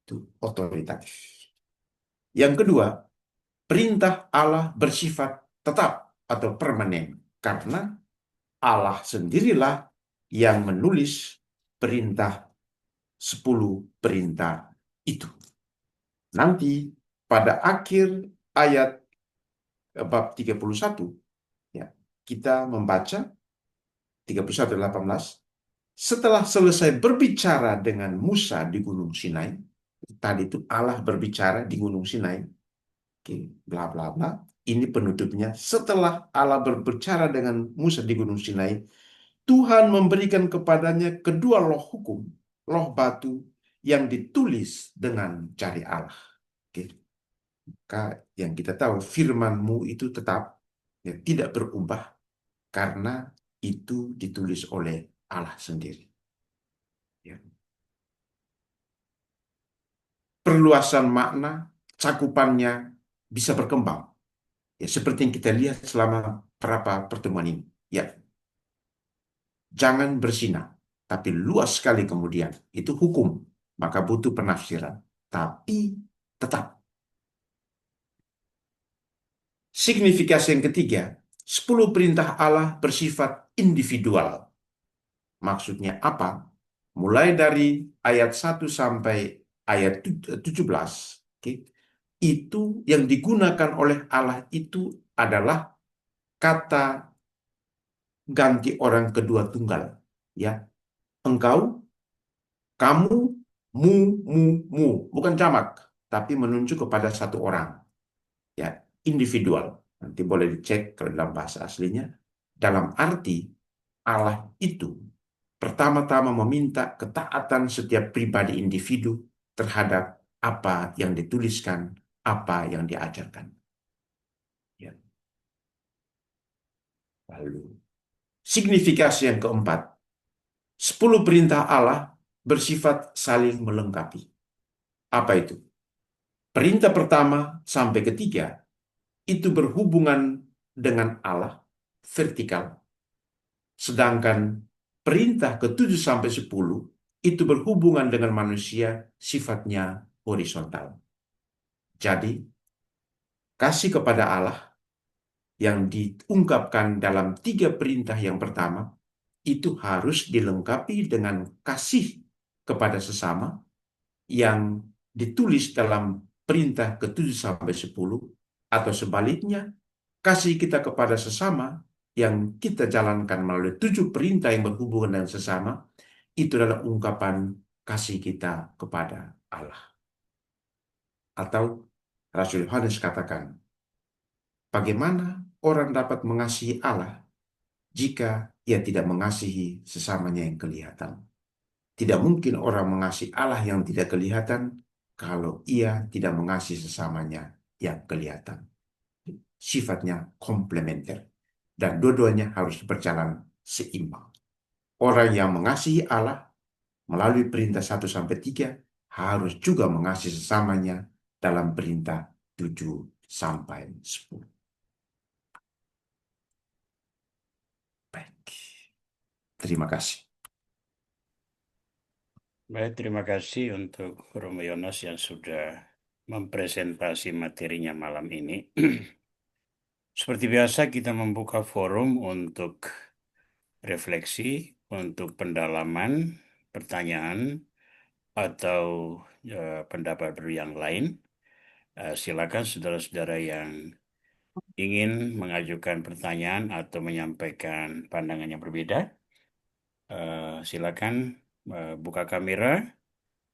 Itu otoritatif. Yang kedua, perintah Allah bersifat tetap atau permanen karena Allah sendirilah yang menulis perintah 10 perintah itu. Nanti pada akhir ayat bab 31, ya, kita membaca 31:18, setelah selesai berbicara dengan Musa di Gunung Sinai, tadi itu Allah berbicara di Gunung Sinai, oke, bla bla bla. Ini penutupnya, setelah Allah berbicara dengan Musa di Gunung Sinai, Tuhan memberikan kepadanya kedua loh hukum, loh batu yang ditulis dengan jari Allah. Oke. Maka yang kita tahu firman-Mu itu tetap ya, tidak berubah karena itu ditulis oleh Allah sendiri. Ya. Perluasan makna, cakupannya bisa berkembang. Ya, seperti yang kita lihat selama beberapa pertemuan ini. Ya, jangan bersinah, tapi luas sekali kemudian. Itu hukum, maka butuh penafsiran. Tapi tetap. Signifikasi yang ketiga, 10 perintah Allah bersifat individual. Maksudnya apa? Mulai dari ayat 1 sampai ayat 17, oke, itu yang digunakan oleh Allah itu adalah kata ganti orang kedua tunggal. Ya, engkau, kamu, mu, mu, mu. Bukan jamak, tapi menunjuk kepada satu orang. Ya, individual. Nanti boleh dicek kalau dalam bahasa aslinya. Dalam arti Allah itu pertama-tama meminta ketaatan setiap pribadi individu terhadap apa yang dituliskan, apa yang diajarkan. Ya. Lalu, signifikasi yang keempat, 10 perintah Allah bersifat saling melengkapi. Apa itu? Perintah pertama sampai ketiga itu berhubungan dengan Allah vertikal, sedangkan perintah ke-7 sampai 10 itu berhubungan dengan manusia sifatnya horizontal. Jadi, kasih kepada Allah yang diungkapkan dalam 3 perintah yang pertama itu harus dilengkapi dengan kasih kepada sesama yang ditulis dalam perintah ke-7 sampai 10 atau sebaliknya kasih kita kepada sesama yang kita jalankan melalui 7 perintah yang berhubungan dengan sesama itu adalah ungkapan kasih kita kepada Allah. Atau Rasul Yohanes katakan, bagaimana orang dapat mengasihi Allah jika ia tidak mengasihi sesamanya yang kelihatan? Tidak mungkin orang mengasihi Allah yang tidak kelihatan kalau ia tidak mengasihi sesamanya yang kelihatan. Sifatnya komplementer. Dan dua-duanya harus berjalan seimbang. Orang yang mengasihi Allah melalui perintah 1 sampai 3 harus juga mengasihi sesamanya dalam perintah 7 sampai 10. Baik. Terima kasih. Baik, terima kasih untuk Romo Yonas yang sudah mempresentasi materinya malam ini. Seperti biasa, kita membuka forum untuk refleksi, untuk pendalaman, pertanyaan, atau pendapat baru yang lain. Silakan saudara-saudara yang ingin mengajukan pertanyaan atau menyampaikan pandangan yang berbeda, silakan buka kamera,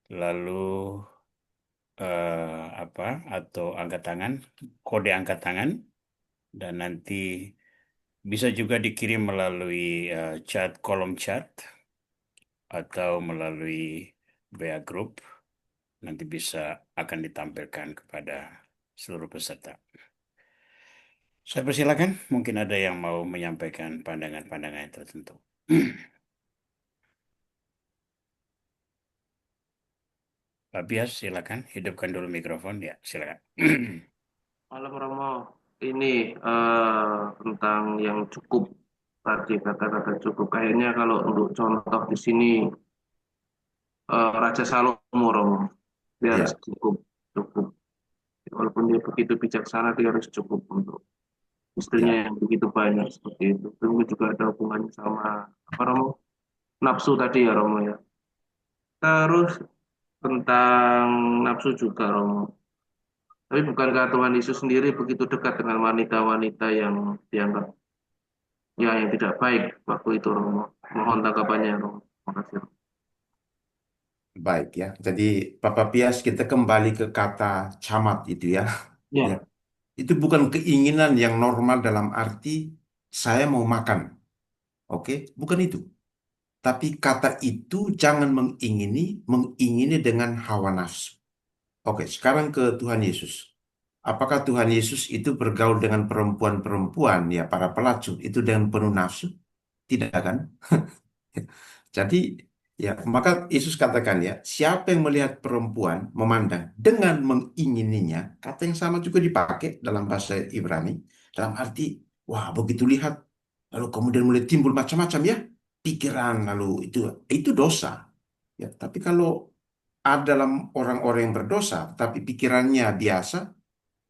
lalu apa atau angkat tangan, kode angkat tangan, dan nanti bisa juga dikirim melalui chat kolom chat atau melalui WA Group. Nanti bisa akan ditampilkan kepada seluruh peserta. Saya persilakan, mungkin ada yang mau menyampaikan pandangan-pandangan tertentu. Pak Bias, silakan hidupkan dulu mikrofon ya, silakan. Malam Romo, ini tentang yang cukup tadi kata-kata cukup. Kayaknya kalau untuk contoh di sini Raja Salomo Romo, dia harus Ya, cukup, cukup. Walaupun dia begitu bijaksana, dia harus cukup untuk istrinya ya, yang begitu banyak seperti itu. Itu juga ada hubungannya sama apa Romo? Nafsu tadi ya Romo ya. Terus tentang nafsu juga Romo. Tapi bukankah Tuhan Yesus sendiri begitu dekat dengan wanita-wanita yang dianggap ya yang tidak baik waktu itu Romo. Mohon tanggapannya Romo. Terima kasih. baik ya. Jadi Bapak Pias kita kembali ke kata camat itu ya. Ya, Ya, itu bukan keinginan yang normal dalam arti saya mau makan. Oke, bukan itu. Tapi kata itu jangan mengingini dengan hawa nafsu. Oke, sekarang ke Tuhan Yesus. Apakah Tuhan Yesus itu bergaul dengan perempuan-perempuan, ya para pelacur, itu dengan penuh nafsu? Tidak kan? Jadi, ya, maka Yesus katakan ya, siapa yang melihat perempuan memandang dengan mengingininya, kata yang sama juga dipakai dalam bahasa Ibrani, dalam arti, wah, begitu lihat, lalu kemudian mulai timbul macam-macam ya, pikiran, lalu itu dosa. Ya, tapi kalau ada dalam orang-orang yang berdosa, tapi pikirannya biasa,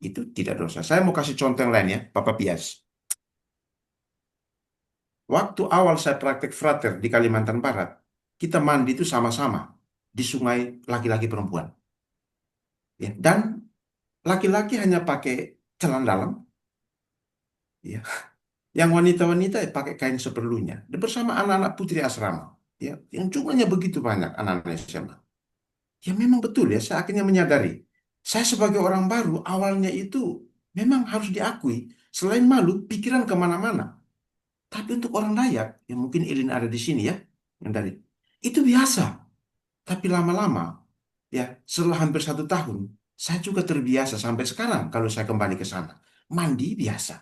itu tidak dosa. Saya mau kasih contoh yang lain ya, Bapak Pias. Waktu awal saya praktek frater di Kalimantan Barat, kita mandi itu sama-sama di sungai laki-laki perempuan. Ya. Dan laki-laki hanya pakai celana dalam, ya. Yang wanita-wanita pakai kain seperlunya. Dan bersama anak-anak putri asrama, ya, yang jumlahnya begitu banyak anak-anak SMA. Ya memang betul ya, saya akhirnya menyadari. Saya sebagai orang baru, awalnya itu memang harus diakui. Selain malu, pikiran kemana-mana. Tapi untuk orang Dayak, yang mungkin Ilin ada di sini ya, yang dari itu biasa. Tapi lama-lama, ya setelah hampir 1 tahun, saya juga terbiasa sampai sekarang kalau saya kembali ke sana. Mandi biasa.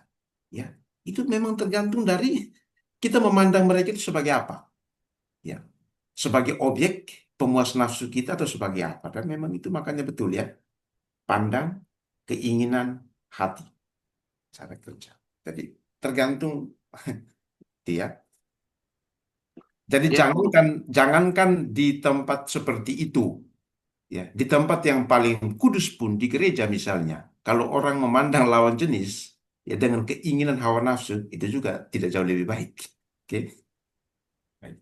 Ya, itu memang tergantung dari kita memandang mereka itu sebagai apa. Ya, sebagai objek pemuas nafsu kita atau sebagai apa. Dan memang itu makanya betul ya. Pandang, keinginan, hati. Cara kerja. Jadi tergantung dia. Jadi Ya, jangankan di tempat seperti itu, ya, di tempat yang paling kudus pun di gereja misalnya, kalau orang memandang lawan jenis, ya dengan keinginan hawa nafsu, itu juga tidak jauh lebih baik. Oke, baik.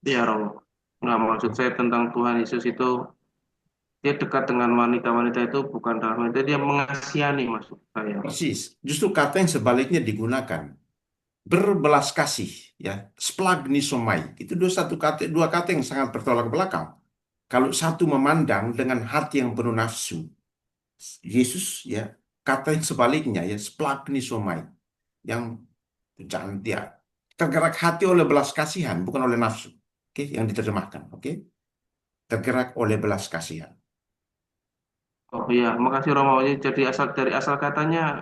ya Romo. Nggak, maksud saya tentang Tuhan Yesus itu, dia dekat dengan wanita-wanita itu bukan dalam arti dia mengasihani, maksud saya. Persis. Justru kata yang sebaliknya digunakan, berbelas kasih, ya, splagnisomai. Itu dua kata yang sangat bertolak belakang. Kalau satu memandang dengan hati yang penuh nafsu, Yesus ya kata yang sebaliknya ya splagnisomai, yang jangan dia tergerak hati oleh belas kasihan bukan oleh nafsu. Oke, yang diterjemahkan. Oke, tergerak oleh belas kasihan. Oh iya, makasih Romo. Jadi dari asal katanya,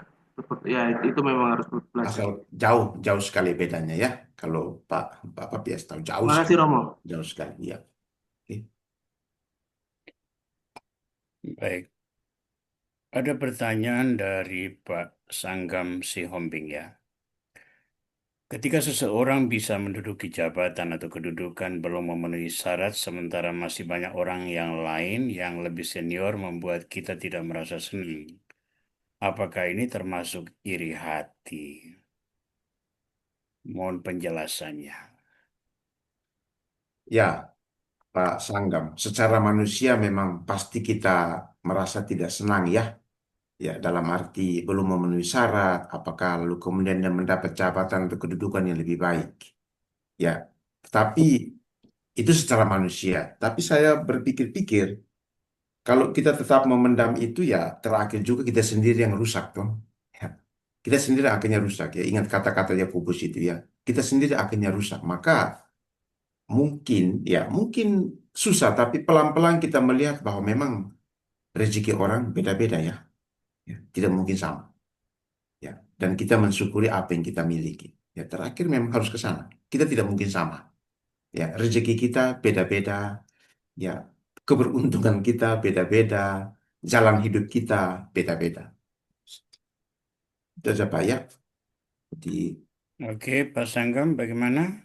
ya itu memang harus belajar. Asal jauh jauh sekali bedanya ya. Kalau Pak Bapak biasa tahu jauh Makasih sekali, Romo. jauh sekali ya. Oke. Baik, ada pertanyaan dari Pak Sanggam Sihombing ya. Ketika seseorang bisa menduduki jabatan atau kedudukan belum memenuhi syarat, sementara masih banyak orang yang lain yang lebih senior membuat kita tidak merasa senang. Apakah ini termasuk iri hati? Mohon penjelasannya. Ya, Pak Sanggam, secara manusia memang pasti kita merasa tidak senang ya. Ya, dalam arti belum memenuhi syarat, apakah lalu kemudian dia mendapat jabatan atau kedudukan yang lebih baik. Ya, tapi itu secara manusia. Tapi saya berpikir-pikir, kalau kita tetap memendam itu ya terakhir juga kita sendiri yang rusak tuh. Ya. Kita sendiri akhirnya rusak ya. Ingat kata-kata Yakobus itu ya. Kita sendiri akhirnya rusak. Maka mungkin susah, tapi pelan-pelan kita melihat bahwa memang rezeki orang beda-beda ya. Ya, tidak mungkin sama. Ya, dan kita mensyukuri apa yang kita miliki. Ya, terakhir memang harus ke sana. Kita tidak mungkin sama. Ya, rezeki kita beda-beda. Ya, keberuntungan kita beda-beda. Jalan hidup kita beda-beda. Itu aja Pak ya. Di Oke, Pak Sanggam, bagaimana?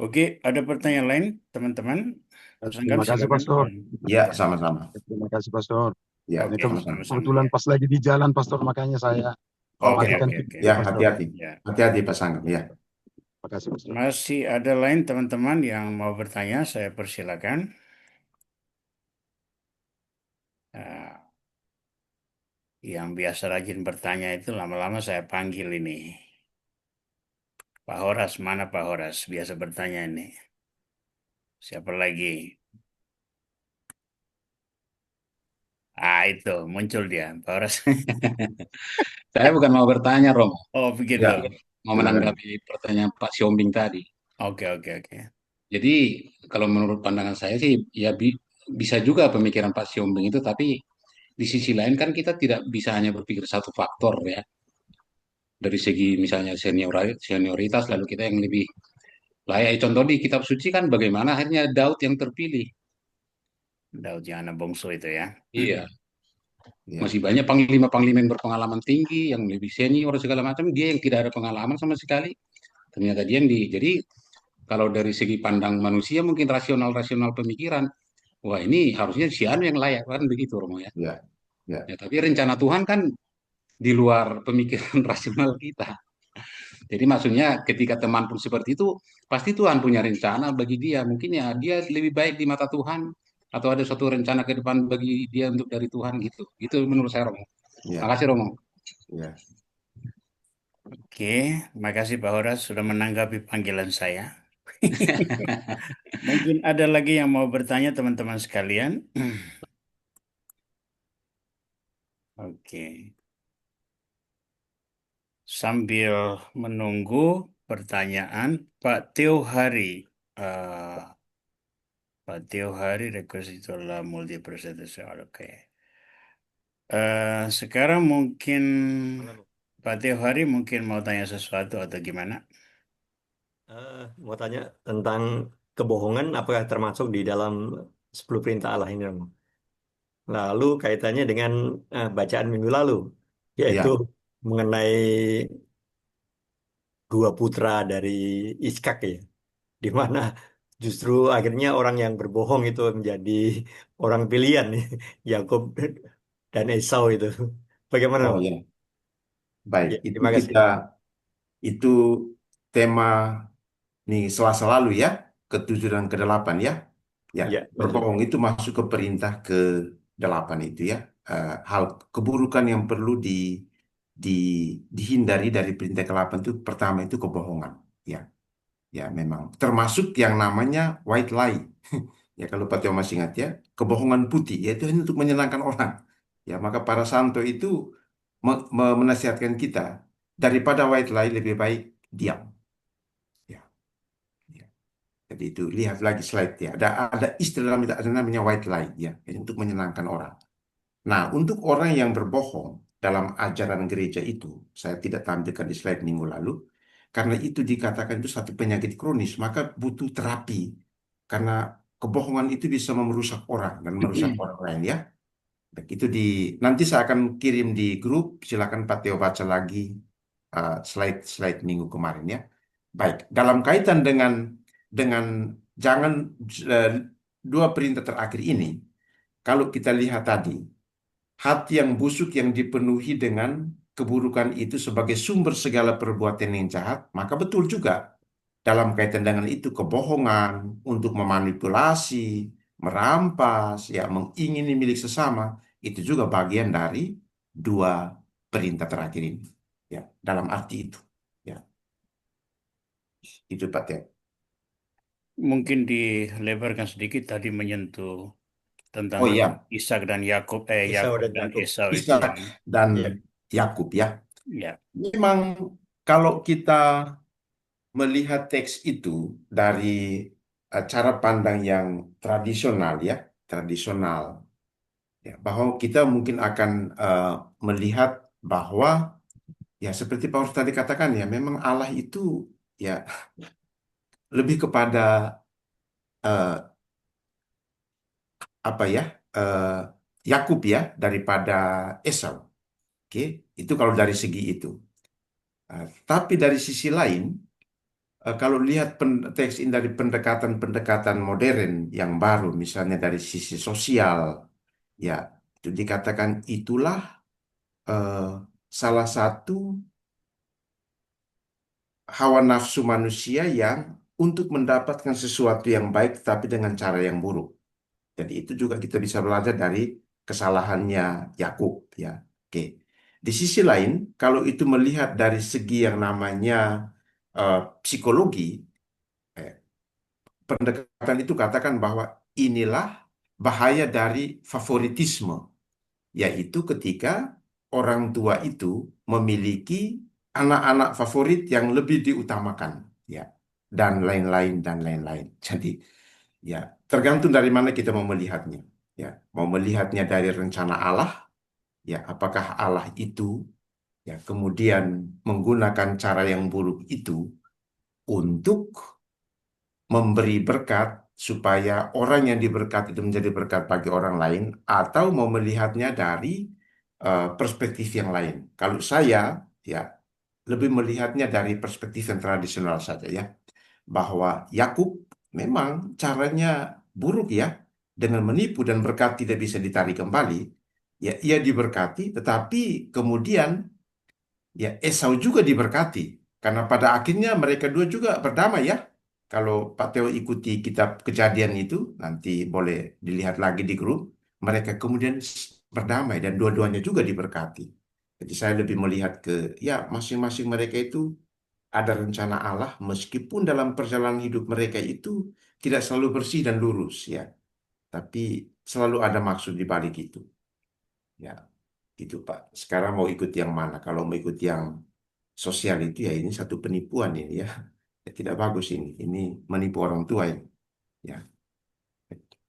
Oke, ada pertanyaan lain, teman-teman? Pak Sanggam, Terima kasih, silakan. Pastor. ya sama-sama. Terima kasih, Pastor. Ya, Ini Oke, sama-sama. sama-sama kebetulan ya. pas lagi di jalan, Pastor, makanya saya Oke, Oke, matikan oke, oke. video, ya Pastor. hati-hati. Ya. Hati-hati Pak Sanggam ya. Terima kasih, Pastor. Masih ada lain teman-teman yang mau bertanya, saya persilakan. Nah, yang biasa rajin bertanya itu lama-lama saya panggil ini. Pak Horas, mana Pak Horas? Biasa bertanya ini. Siapa lagi? Ah, itu muncul dia, Pak Horas. Saya bukan mau bertanya, Romo. Oh, begitu. Ya, Mau silakan. menanggapi pertanyaan Pak Siombing tadi. Oke, oke, oke. Jadi, kalau menurut pandangan saya sih, ya bisa juga pemikiran Pak Siombing itu, tapi di sisi lain kan kita tidak bisa hanya berpikir satu faktor ya. Dari segi misalnya senioritas, lalu kita yang lebih layak. Contoh di kitab suci kan bagaimana akhirnya Daud yang terpilih. Daud yang anak bungsu itu ya. Iya, Ya, masih banyak panglima-panglima yang berpengalaman tinggi, yang lebih senior segala macam. Dia yang tidak ada pengalaman sama sekali. Ternyata dia yang di. Jadi kalau dari segi pandang manusia mungkin rasional-rasional pemikiran, wah ini harusnya si Anu yang layak kan begitu Romo ya. ya, Ya, ya, tapi rencana Tuhan kan di luar pemikiran rasional kita. Jadi maksudnya ketika teman pun seperti itu, pasti Tuhan punya rencana bagi dia. Mungkin ya dia lebih baik di mata Tuhan atau ada suatu rencana ke depan bagi dia untuk dari Tuhan gitu. Gitu menurut saya Romo. ya, Makasih Romo. ya. Oke, makasih Pak Horas sudah menanggapi panggilan saya. Mungkin ada lagi yang mau bertanya teman-teman sekalian. Oke, sambil menunggu pertanyaan, Pak Teo Hari. eh, Pak Teo Hari, requesitola multiprosesor soal. Oke. Sekarang mungkin Pak Teo Hari mungkin mau tanya sesuatu atau gimana? Mau tanya tentang kebohongan apakah termasuk di dalam 10 perintah Allah ini, Romo? Lalu kaitannya dengan bacaan minggu lalu, yaitu Ya. mengenai dua putra dari Iskak ya, di mana justru akhirnya orang yang berbohong itu menjadi orang pilihan nih, Yakub dan Esau itu. Bagaimana, Oh Romo? ya, baik. Ya, Itu terima kasih. itu tema nih Selasa lalu ya, ke-7 dan ke-8 ya. Ya, Ya, betul. berbohong itu masuk ke perintah ke-8 itu ya. Hal keburukan yang perlu di dihindari dari perintah ke-8 itu pertama itu kebohongan. Ya, ya memang termasuk yang namanya white lie. Ya kalau Pak Tio masih ingat ya, kebohongan putih yaitu hanya untuk menyenangkan orang. Ya, maka para santo itu menasihatkan kita daripada white lie lebih baik diam. Ya, ya. Jadi itu lihat lagi slide ya. Ada istilah ada namanya white lie ya, jadi untuk menyenangkan orang. Nah, untuk orang yang berbohong dalam ajaran gereja itu, saya tidak tampilkan di slide minggu lalu, karena itu dikatakan itu satu penyakit kronis, maka butuh terapi. Karena kebohongan itu bisa merusak orang dan merusak orang lain ya. Baik, itu nanti saya akan kirim di grup, silakan Pak Teo baca lagi slide-slide minggu kemarin ya. Baik, dalam kaitan dengan jangan eh, dua perintah terakhir ini, kalau kita lihat tadi, hati yang busuk yang dipenuhi dengan keburukan itu sebagai sumber segala perbuatan yang jahat, maka betul juga dalam kaitan dengan itu kebohongan untuk memanipulasi, merampas, ya mengingini milik sesama, itu juga bagian dari dua perintah terakhir ini. Ya, dalam arti itu. Ya, itu Pak Teo. Mungkin dilebarkan sedikit tadi menyentuh tentang Oh anak iya, Ishak dan Yakub, Esau Yakub dan dan Yakub. Esau itu ya. Ishak dan Ya, Yakub ya. Ya, Memang kalau kita melihat teks itu dari cara pandang yang tradisional ya, tradisional ya, bahwa kita mungkin akan melihat bahwa ya seperti Paulus tadi katakan ya, memang Allah itu ya lebih kepada eh, apa ya eh, Yakub ya daripada Esau. Oke, itu kalau dari segi itu. Tapi dari sisi lain, kalau lihat teks ini dari pendekatan-pendekatan modern yang baru, misalnya dari sisi sosial, ya itu dikatakan itulah eh, salah satu hawa nafsu manusia yang untuk mendapatkan sesuatu yang baik tapi dengan cara yang buruk. Jadi itu juga kita bisa belajar dari kesalahannya Yakub ya. Oke. Di sisi lain, kalau itu melihat dari segi yang namanya psikologi, eh, pendekatan itu katakan bahwa inilah bahaya dari favoritisme, yaitu ketika orang tua itu memiliki anak-anak favorit yang lebih diutamakan, ya, dan lain-lain dan lain-lain. Jadi Ya, tergantung dari mana kita mau melihatnya. Ya, mau melihatnya dari rencana Allah, ya, apakah Allah itu ya kemudian menggunakan cara yang buruk itu untuk memberi berkat supaya orang yang diberkati itu menjadi berkat bagi orang lain, atau mau melihatnya dari perspektif yang lain. Kalau saya ya lebih melihatnya dari perspektif yang tradisional saja ya, bahwa Yakub memang caranya buruk ya, dengan menipu dan berkat tidak bisa ditarik kembali. Ya, ia diberkati, tetapi kemudian ya Esau juga diberkati. Karena pada akhirnya mereka dua juga berdamai ya. Kalau Pak Teo ikuti kitab Kejadian itu, nanti boleh dilihat lagi di grup. Mereka kemudian berdamai dan dua-duanya juga diberkati. Jadi saya lebih melihat ke ya masing-masing mereka itu ada rencana Allah meskipun dalam perjalanan hidup mereka itu tidak selalu bersih dan lurus ya. Tapi selalu ada maksud di balik itu. Ya, gitu Pak. Sekarang mau ikut yang mana? Kalau mau ikut yang sosial itu ya ini satu penipuan ini ya. Ya, tidak bagus ini. Ini menipu orang tua ini. Ya,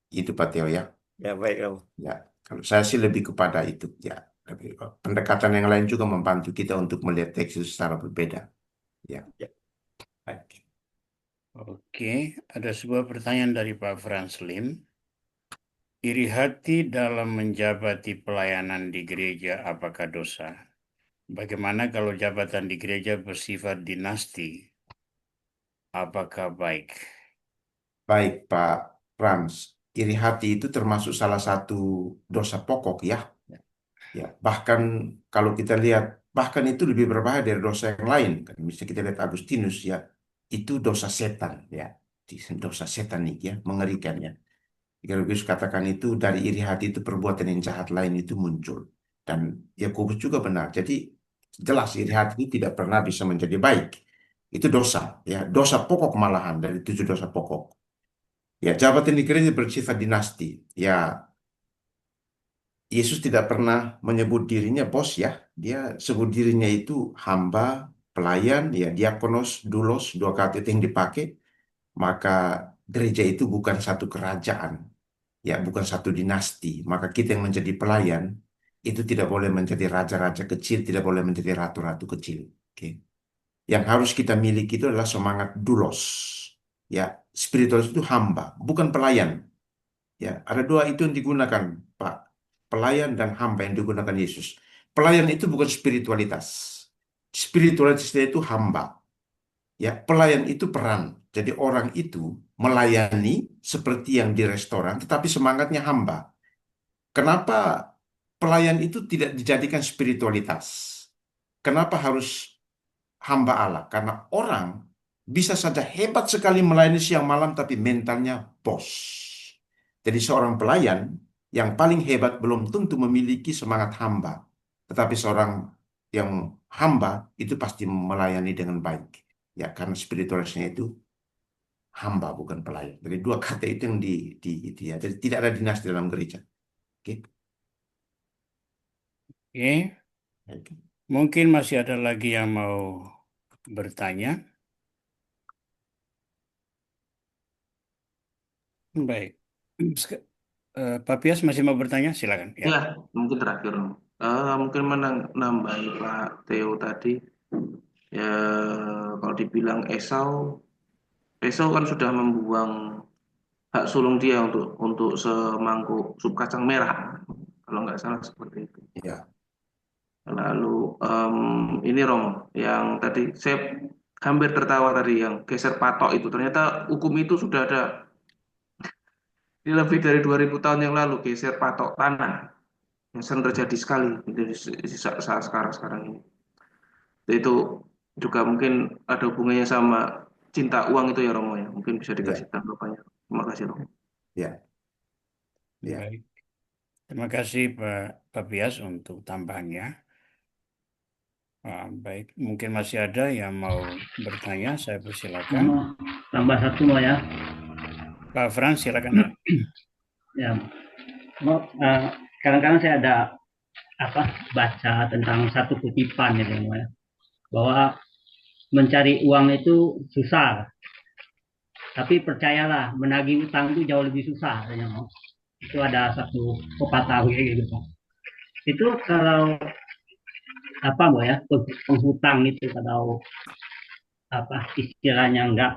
itu Pak Teo ya. Ya, baik, Romo. Ya, kalau saya sih lebih kepada itu ya. Tapi pendekatan yang lain juga membantu kita untuk melihat teks itu secara berbeda. Ya, Ya. baik. Oke, ada sebuah pertanyaan dari Pak Frans Lim. Iri hati dalam menjabati pelayanan di gereja apakah dosa? Bagaimana kalau jabatan di gereja bersifat dinasti? Apakah baik? Baik Pak Frans, iri hati itu termasuk salah satu dosa pokok ya. Ya, bahkan kalau kita lihat, bahkan itu lebih berbahaya dari dosa yang lain. Kan bisa kita lihat Agustinus ya, itu dosa setan ya, dosa setanik ya, mengerikan ya. Yakobus katakan itu dari iri hati itu perbuatan yang jahat lain itu muncul. Dan Yakobus juga benar. Jadi jelas iri hati itu tidak pernah bisa menjadi baik. Itu dosa ya, dosa pokok malahan dari 7 dosa pokok. Ya, jabatan di gereja bersifat dinasti. Ya, Yesus tidak pernah menyebut dirinya bos ya. Dia sebut dirinya itu hamba, pelayan, ya diakonos, doulos, dua kata itu yang dipakai. Maka gereja itu bukan satu kerajaan, ya bukan satu dinasti. Maka kita yang menjadi pelayan itu tidak boleh menjadi raja-raja kecil, tidak boleh menjadi ratu-ratu kecil. Oke. Yang harus kita miliki itu adalah semangat doulos. Ya, spiritualis itu hamba, bukan pelayan. Ya, ada dua itu yang digunakan, Pak. Pelayan dan hamba yang digunakan Yesus. Pelayan itu bukan spiritualitas. Spiritualitas itu hamba. Ya, pelayan itu peran. Jadi orang itu melayani seperti yang di restoran, tetapi semangatnya hamba. Kenapa pelayan itu tidak dijadikan spiritualitas? Kenapa harus hamba Allah? Karena orang bisa saja hebat sekali melayani siang malam, tapi mentalnya bos. Jadi seorang pelayan yang paling hebat belum tentu memiliki semangat hamba. Tetapi seorang yang hamba itu pasti melayani dengan baik. Ya, karena spiritualisnya itu hamba bukan pelayan. Jadi dua kata itu yang di itu ya. Jadi tidak ada dinasti dalam gereja. Oke. Oke, Oke. mungkin masih ada lagi yang mau bertanya. Baik. Pak Pias masih mau bertanya? Silakan. Ya. Ya, mungkin terakhir. Mungkin menambahi Pak Theo tadi. Ya, kalau dibilang Esau kan sudah membuang hak sulung dia untuk semangkuk sup kacang merah, kalau nggak salah seperti itu. Ya, Lalu ini Romo, yang tadi saya hampir tertawa tadi yang geser patok itu. Ternyata hukum itu sudah ada di lebih dari 2000 tahun yang lalu, geser patok tanah yang sering terjadi sekali di saat sekarang ini. Itu juga mungkin ada hubungannya sama cinta uang itu ya Romo ya. Mungkin bisa dikasih ya, tanggapannya. Terima kasih Romo. ya, ya. Baik. Terima kasih Pak Pias untuk tambahannya. Baik, mungkin masih ada yang mau bertanya. Saya persilakan. Mau tambah satu mau ya. Pak Frans, silakan ya. Ya, mau kadang-kadang saya ada baca tentang satu kutipan ya, bahwa mencari uang itu susah, Tapi percayalah, menagih utang itu jauh lebih susah katanya, Mo. Itu ada satu pepatah kayak gitu. Itu kalau apa, Mo, ya, penghutang itu kalau apa istilahnya nggak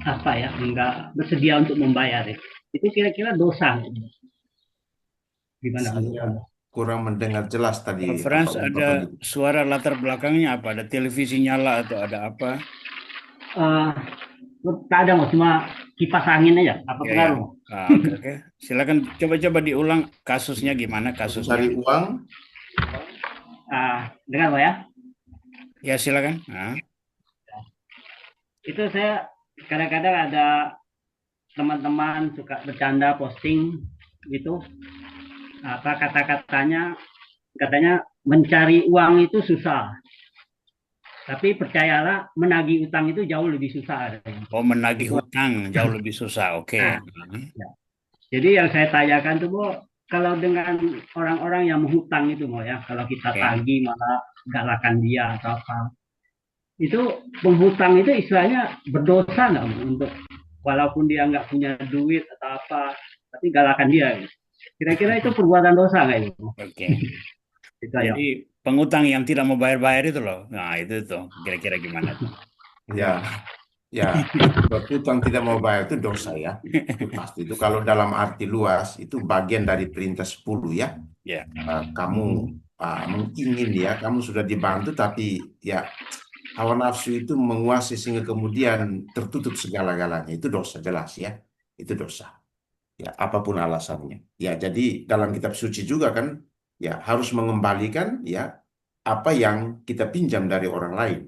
apa ya, nggak bersedia untuk membayar itu kira-kira dosa gitu. Gimana menurut Saya kamu? kurang mendengar jelas tadi Pak apa Frans, ungkapan ada itu. suara latar belakangnya apa? Ada televisi nyala atau ada apa? Eh, tak ada, Mo, cuma kipas angin aja. Apa Ya, ya. pengaruh, Mo? Oke, oke. Silakan coba-coba diulang kasusnya gimana kasusnya. Mencari uang, Dengar, Mo, ya. Ya, silakan. Nah, Itu saya kadang-kadang ada teman-teman suka bercanda posting gitu, apa katanya mencari uang itu susah, tapi percayalah menagih utang itu jauh lebih susah katanya. oh, menagih Itu, hutang jauh lebih susah. Oke. nah, ya. Jadi yang saya tanyakan tuh, Bo, kalau dengan orang-orang yang menghutang itu, Bo, ya, kalau kita Oke. tagih malah galakan dia atau apa, itu penghutang itu istilahnya berdosa nggak, Bo, untuk walaupun dia nggak punya duit atau apa, tapi galakan dia gitu. Kira-kira itu perbuatan dosa nggak itu? Oke. Itu aja. Jadi pengutang yang tidak mau bayar-bayar itu loh. Nah, itu tuh kira-kira gimana tuh? ya, berhutang tidak mau bayar itu dosa ya. Itu pasti. Itu kalau dalam arti luas itu bagian dari perintah 10 ya. Ya. Kamu mengingin ya, kamu sudah dibantu tapi ya hawa nafsu itu menguasai sehingga kemudian tertutup segala-galanya. Itu dosa jelas ya. Itu dosa. Ya, apapun alasannya. Ya, jadi dalam kitab suci juga kan ya harus mengembalikan ya apa yang kita pinjam dari orang lain.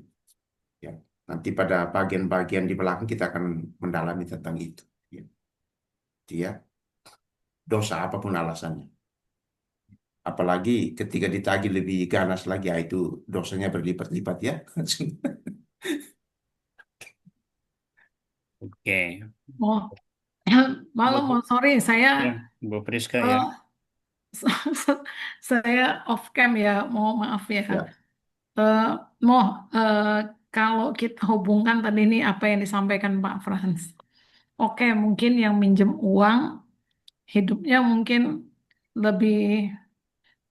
Ya, nanti pada bagian-bagian di belakang kita akan mendalami tentang itu. Ya, dia dosa apapun alasannya. Apalagi ketika ditagih lebih ganas lagi, ya itu dosanya berlipat-lipat ya. Oke. Oh, malam, Bu, sorry, saya ya, Bu Priska ya. eh, saya off cam ya, maaf ya. Ya, Eh, Mo, kalau kita hubungkan tadi ini apa yang disampaikan Pak Frans. Oke, mungkin yang minjem uang hidupnya mungkin lebih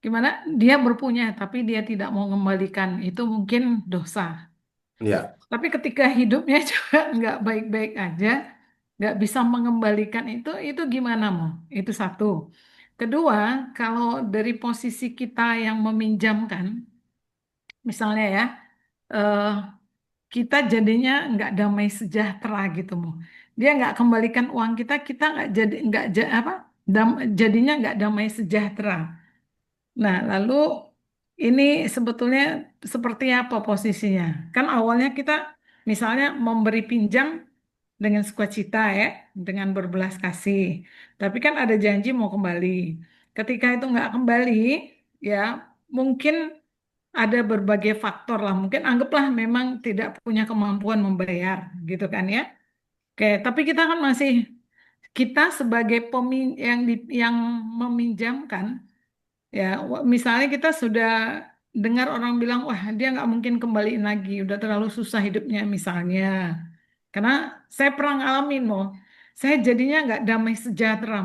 gimana? Dia berpunya tapi dia tidak mau mengembalikan, itu mungkin dosa. ya, Tapi ketika hidupnya juga nggak baik-baik aja, nggak bisa mengembalikan itu gimana, Mo? Itu satu. Kedua, kalau dari posisi kita yang meminjamkan, misalnya ya, eh, kita jadinya nggak damai sejahtera gitu, Mo. Dia nggak kembalikan uang kita, kita nggak jadi nggak apa, jadinya nggak damai sejahtera. Nah, lalu ini sebetulnya seperti apa posisinya? Kan awalnya kita misalnya memberi pinjam dengan sukacita ya, dengan berbelas kasih. Tapi kan ada janji mau kembali. Ketika itu nggak kembali, ya mungkin ada berbagai faktor lah. Mungkin anggaplah memang tidak punya kemampuan membayar, gitu kan ya. Oke, tapi kita kan masih kita sebagai yang meminjamkan. Ya, misalnya kita sudah dengar orang bilang, wah dia nggak mungkin kembaliin lagi, udah terlalu susah hidupnya misalnya. Karena saya pernah ngalamin, mau saya jadinya nggak damai sejahtera,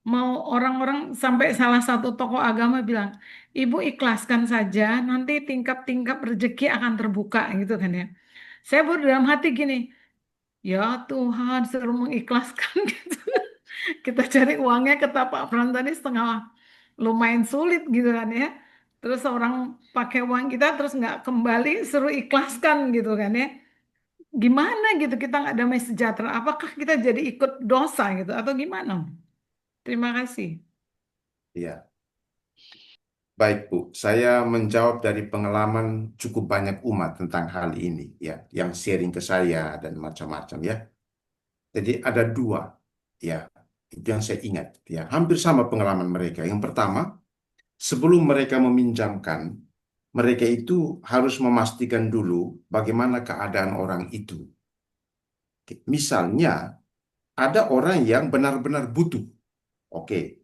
mau orang-orang sampai salah satu tokoh agama bilang, ibu ikhlaskan saja, nanti tingkap-tingkap rezeki akan terbuka gitu kan ya. Saya baru dalam hati gini, ya Tuhan suruh mengikhlaskan gitu. Kita cari uangnya ke tapak peran tadi setengah lumayan sulit gitu kan ya. Terus orang pakai uang kita terus nggak kembali suruh ikhlaskan gitu kan ya. Gimana gitu kita nggak damai sejahtera? Apakah kita jadi ikut dosa gitu atau gimana? Terima kasih. ya. Baik, Bu. Saya menjawab dari pengalaman cukup banyak umat tentang hal ini ya, yang sharing ke saya dan macam-macam ya. Jadi ada dua ya, itu yang saya ingat ya. Hampir sama pengalaman mereka. Yang pertama, sebelum mereka meminjamkan, mereka itu harus memastikan dulu bagaimana keadaan orang itu. Misalnya, ada orang yang benar-benar butuh. Oke.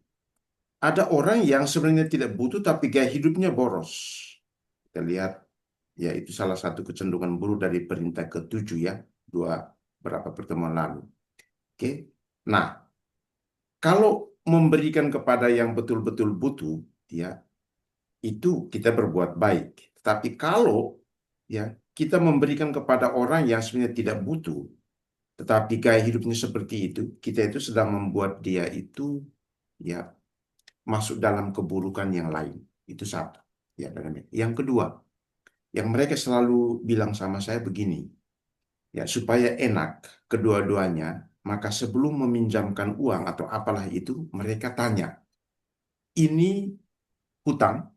Ada orang yang sebenarnya tidak butuh tapi gaya hidupnya boros. Kita lihat, ya itu salah satu kecenderungan buruk dari perintah ke-7 ya. 2 beberapa pertemuan lalu. Oke. Nah, kalau memberikan kepada yang betul-betul butuh, ya, itu kita berbuat baik. Tapi kalau ya kita memberikan kepada orang yang sebenarnya tidak butuh, tetapi gaya hidupnya seperti itu, kita itu sedang membuat dia itu ya masuk dalam keburukan yang lain. Itu satu. Ya, yang kedua, yang mereka selalu bilang sama saya begini, ya supaya enak kedua-duanya, maka sebelum meminjamkan uang atau apalah itu, mereka tanya, ini hutang,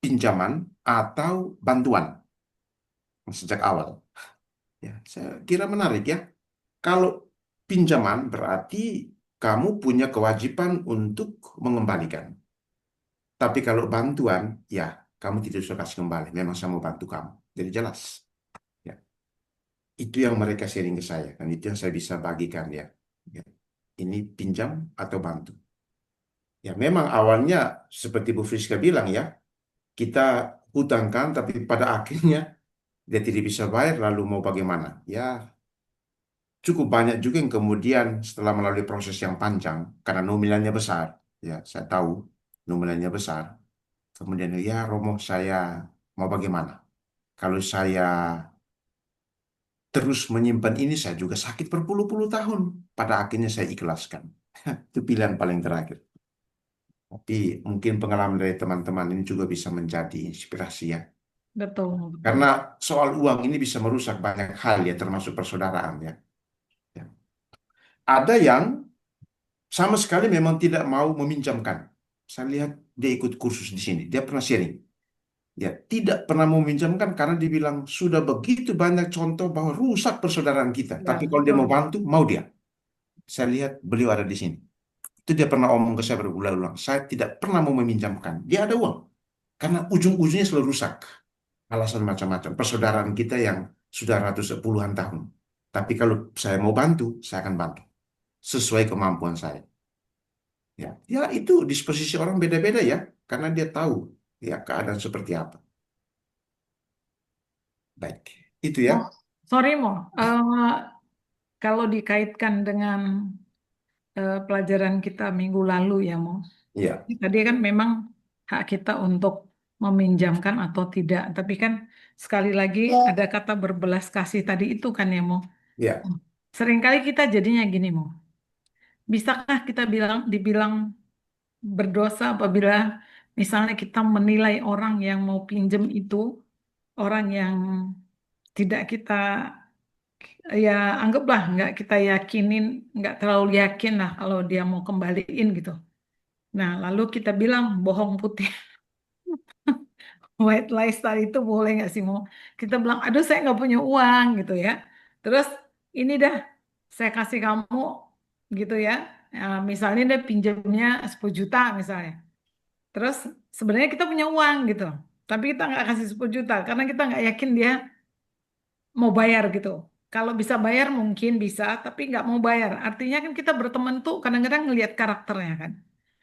pinjaman, atau bantuan sejak awal. Ya, saya kira menarik ya. Kalau pinjaman berarti kamu punya kewajiban untuk mengembalikan. Tapi kalau bantuan, ya kamu tidak usah kasih kembali. Memang saya mau bantu kamu. Jadi jelas. Ya. Itu yang mereka sharing ke saya. Dan itu yang saya bisa bagikan ya. Ya. Ini pinjam atau bantu. Ya memang awalnya seperti Bu Friska bilang ya. Kita hutangkan tapi pada akhirnya dia tidak bisa bayar lalu mau bagaimana? Ya cukup banyak juga yang kemudian setelah melalui proses yang panjang karena nominalnya besar. Ya saya tahu nominalnya besar. Kemudian ya Romo saya mau bagaimana? Kalau saya terus menyimpan ini saya juga sakit berpuluh-puluh tahun. Pada akhirnya saya ikhlaskan. Itu pilihan paling terakhir. Tapi mungkin pengalaman dari teman-teman ini juga bisa menjadi inspirasi ya. Betul, betul. Karena soal uang ini bisa merusak banyak hal ya, termasuk persaudaraan ya. Ya. Ada yang sama sekali memang tidak mau meminjamkan. Saya lihat dia ikut kursus di sini. Dia pernah sharing. Dia tidak pernah mau meminjamkan karena dibilang sudah begitu banyak contoh bahwa rusak persaudaraan kita. Ya, Tapi kalau dia mau betul. bantu, mau dia. Saya lihat beliau ada di sini. Itu dia pernah omong ke saya berulang-ulang. Saya tidak pernah mau meminjamkan. Dia ada uang. Karena ujung-ujungnya selalu rusak. Alasan macam-macam. Persaudaraan kita yang sudah ratus puluhan tahun. Tapi kalau saya mau bantu, saya akan bantu. Sesuai kemampuan saya. Ya, ya itu disposisi orang beda-beda ya. Karena dia tahu ya keadaan seperti apa. Baik. Itu ya. Oh, sorry Mo, kalau dikaitkan dengan pelajaran kita minggu lalu ya Mo, Iya. tadi kan memang hak kita untuk meminjamkan atau tidak, tapi kan sekali lagi ada kata berbelas kasih tadi itu kan ya Mo. Iya. Seringkali kita jadinya gini Mo, bisakah kita dibilang berdosa apabila misalnya kita menilai orang yang mau pinjem itu orang yang tidak kita ya anggaplah nggak kita yakinin, nggak terlalu yakin lah kalau dia mau kembaliin gitu. Nah, lalu kita bilang bohong putih, white lies tadi itu boleh nggak sih mau? Kita bilang, aduh saya nggak punya uang gitu ya. Terus ini dah saya kasih kamu gitu ya. Misalnya dia pinjamnya 10 juta misalnya. Terus sebenarnya kita punya uang gitu. Tapi kita nggak kasih 10 juta karena kita nggak yakin dia mau bayar gitu. Kalau bisa bayar mungkin bisa, tapi nggak mau bayar. Artinya kan kita berteman tuh kadang-kadang ngelihat karakternya kan.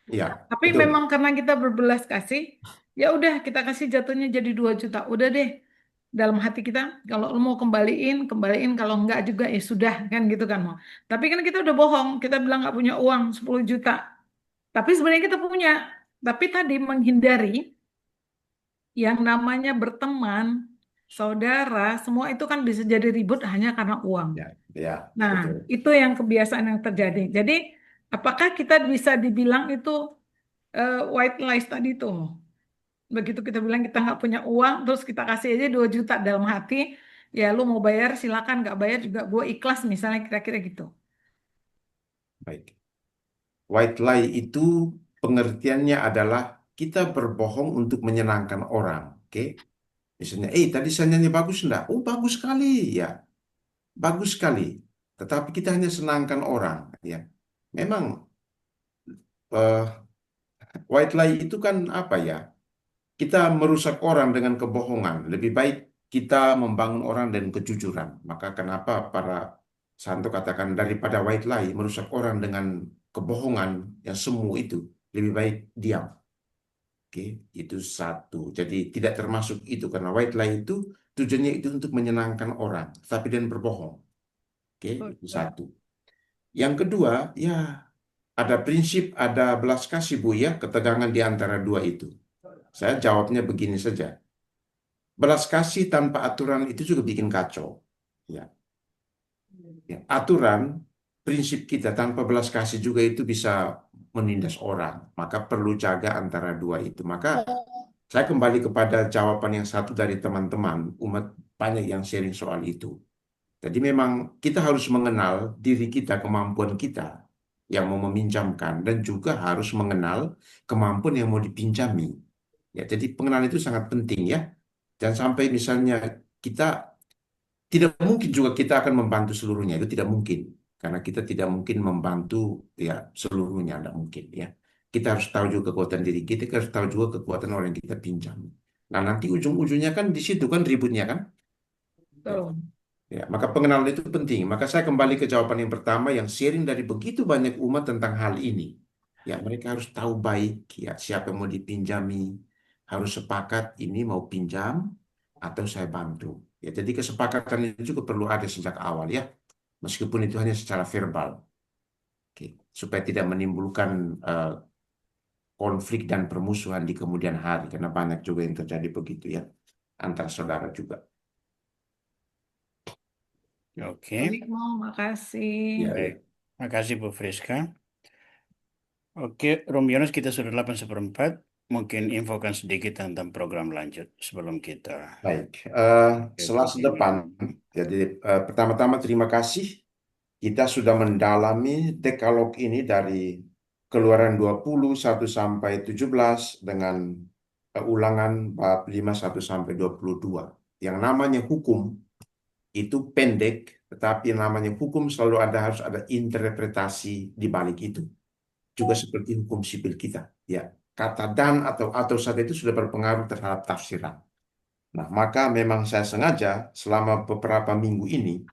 Iya. Tapi Betul. memang karena kita berbelas kasih, ya udah kita kasih jatuhnya jadi 2 juta. Udah deh. Dalam hati kita, kalau lo mau kembaliin, kembaliin. Kalau enggak juga ya sudah kan gitu kan mau. Tapi kan kita udah bohong. Kita bilang nggak punya uang 10 juta. Tapi sebenarnya kita punya. Tapi tadi menghindari yang namanya berteman, saudara, semua itu kan bisa jadi ribut hanya karena uang. Ya. Ya. Nah, Betul. itu yang kebiasaan yang terjadi. Jadi, apakah kita bisa dibilang itu white lies tadi tuh? Begitu kita bilang kita nggak punya uang, terus kita kasih aja 2 juta dalam hati, ya lu mau bayar silakan, nggak bayar juga gue ikhlas misalnya kira-kira gitu. Baik. White lie itu pengertiannya adalah kita berbohong untuk menyenangkan orang. Oke? Misalnya, tadi saya nyanyi bagus enggak? Oh, bagus sekali. Ya, bagus sekali. Tetapi kita hanya senangkan orang. Ya, memang eh, white lie itu kan apa ya? Kita merusak orang dengan kebohongan. Lebih baik kita membangun orang dengan kejujuran. Maka kenapa para santo katakan daripada white lie merusak orang dengan kebohongan yang semu itu, lebih baik diam. Oke, itu satu. Jadi tidak termasuk itu karena white lie itu tujuannya itu untuk menyenangkan orang, tapi dan berbohong. Oke, itu satu. Yang kedua, ya ada prinsip, ada belas kasih Bu ya, ketegangan di antara dua itu. Saya jawabnya begini saja. Belas kasih tanpa aturan itu juga bikin kacau. Ya. Ya, aturan, prinsip kita tanpa belas kasih juga itu bisa menindas orang. Maka perlu jaga antara dua itu. Maka saya kembali kepada jawaban yang satu dari teman-teman. Umat banyak yang sharing soal itu. Jadi memang kita harus mengenal diri kita, kemampuan kita yang mau meminjamkan. Dan juga harus mengenal kemampuan yang mau dipinjami. Ya, jadi pengenalan itu sangat penting ya. Jangan sampai misalnya kita tidak mungkin juga kita akan membantu seluruhnya, itu tidak mungkin. Karena kita tidak mungkin membantu ya seluruhnya, tidak mungkin ya. Kita harus tahu juga kekuatan diri kita harus tahu juga kekuatan orang yang kita pinjam. Nah, nanti ujung-ujungnya kan di situ kan ributnya kan. Ya, Betul. ya, maka pengenalan itu penting. Maka saya kembali ke jawaban yang pertama yang sharing dari begitu banyak umat tentang hal ini. Ya, mereka harus tahu baik ya siapa yang mau dipinjami, harus sepakat ini mau pinjam atau saya bantu. Ya, jadi kesepakatan itu juga perlu ada sejak awal ya, meskipun itu hanya secara verbal. Oke, supaya tidak menimbulkan konflik dan permusuhan di kemudian hari, karena banyak juga yang terjadi begitu ya, antar saudara juga. Oke, Baik, makasih. Ya, baik. Makasih Bu Friska. Oke, Romulus kita sudah 8:04. Mungkin infokan sedikit tentang program lanjut sebelum kita. baik. ke Selasa begini. depan, jadi pertama-tama terima kasih kita sudah mendalami dekalog ini dari Keluaran 21 sampai 17 dengan ulangan bab 51 sampai 22. Yang namanya hukum itu pendek, tetapi yang namanya hukum selalu harus ada interpretasi di balik itu. Juga seperti hukum sipil kita, ya. Kata dan atau saat itu sudah berpengaruh terhadap tafsiran. Nah, maka memang saya sengaja selama beberapa minggu ini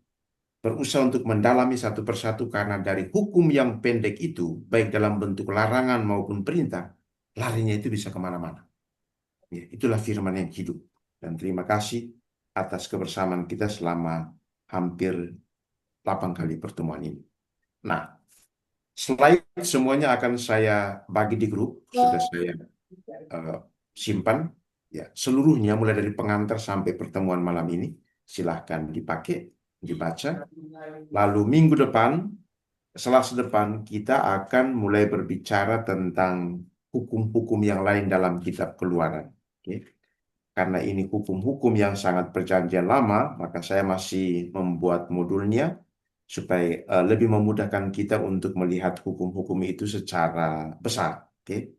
berusaha untuk mendalami satu persatu karena dari hukum yang pendek itu, baik dalam bentuk larangan maupun perintah, larinya itu bisa kemana-mana. Ya, itulah firman yang hidup. Dan terima kasih atas kebersamaan kita selama hampir 8 kali pertemuan ini. Nah, slide semuanya akan saya bagi di grup, sudah saya simpan. Ya, seluruhnya mulai dari pengantar sampai pertemuan malam ini. Silahkan dipakai, dibaca. Lalu minggu depan, Selasa depan, kita akan mulai berbicara tentang hukum-hukum yang lain dalam kitab Keluaran. Oke. Karena ini hukum-hukum yang sangat perjanjian lama, maka saya masih membuat modulnya supaya lebih memudahkan kita untuk melihat hukum-hukum itu secara besar. Oke.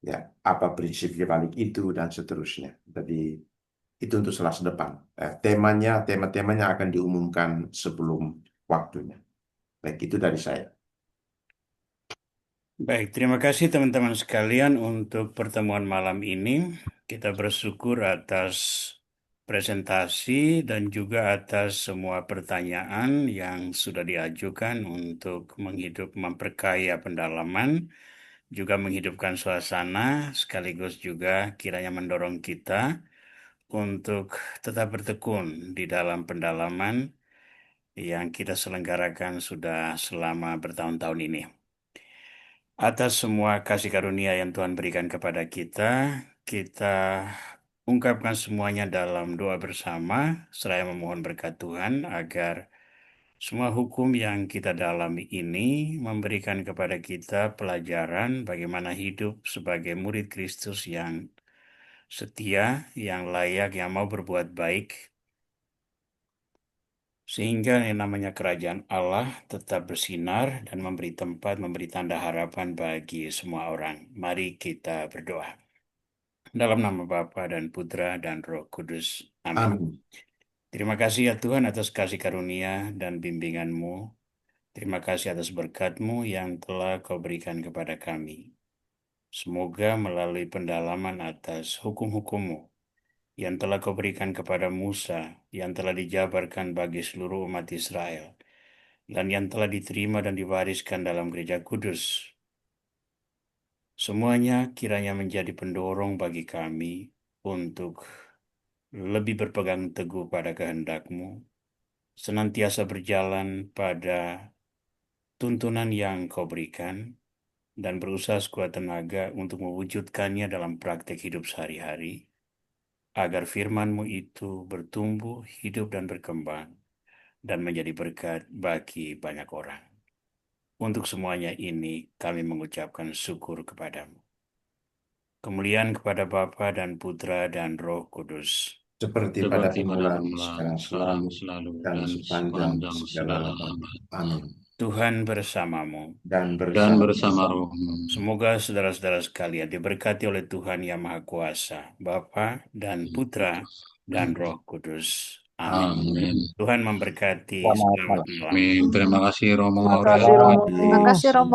Ya, apa prinsip di balik itu dan seterusnya. Jadi itu untuk Selasa depan. Tema-temanya akan diumumkan sebelum waktunya. Baik, itu dari saya. Baik, terima kasih teman-teman sekalian untuk pertemuan malam ini. Kita bersyukur atas presentasi dan juga atas semua pertanyaan yang sudah diajukan untuk memperkaya pendalaman, juga menghidupkan suasana, sekaligus juga kiranya mendorong kita untuk tetap bertekun di dalam pendalaman yang kita selenggarakan sudah selama bertahun-tahun ini. Atas semua kasih karunia yang Tuhan berikan kepada kita, kita ungkapkan semuanya dalam doa bersama, seraya memohon berkat Tuhan agar semua hukum yang kita dalami ini memberikan kepada kita pelajaran bagaimana hidup sebagai murid Kristus yang setia, yang layak, yang mau berbuat baik, sehingga yang namanya kerajaan Allah tetap bersinar dan memberi tempat, memberi tanda harapan bagi semua orang. Mari kita berdoa. Dalam nama Bapa dan Putra dan Roh Kudus. Amin. Amin. Terima kasih ya Tuhan atas kasih karunia dan bimbingan-Mu. Terima kasih atas berkat-Mu yang telah Kau berikan kepada kami. Semoga melalui pendalaman atas hukum-hukum-Mu yang telah Kau berikan kepada Musa, yang telah dijabarkan bagi seluruh umat Israel, dan yang telah diterima dan diwariskan dalam gereja kudus. Semuanya kiranya menjadi pendorong bagi kami untuk lebih berpegang teguh pada kehendak-Mu, senantiasa berjalan pada tuntunan yang Kau berikan, dan berusaha sekuat tenaga untuk mewujudkannya dalam praktek hidup sehari-hari, agar firman-Mu itu bertumbuh, hidup, dan berkembang, dan menjadi berkat bagi banyak orang. Untuk semuanya ini kami mengucapkan syukur kepadamu. Kemuliaan kepada Bapa dan Putra dan Roh Kudus, seperti pada seperti pada permulaan, permulaan, sekarang, sekarang, selalu, selalu, dan dan sepanjang sepanjang segala segala abad. abad. Amin. Tuhan bersamamu. Dan Dan bersama bersama rohmu. Semoga saudara-saudara sekalian diberkati oleh Tuhan Yang Maha Kuasa, Bapa dan Putra dan Roh Kudus. Amin. Amin. Tuhan memberkati. Selamat Selamat malam. malam. Amin. Terima kasih Romo Terima Aurel. kasih Romo. Terima kasih, Romo.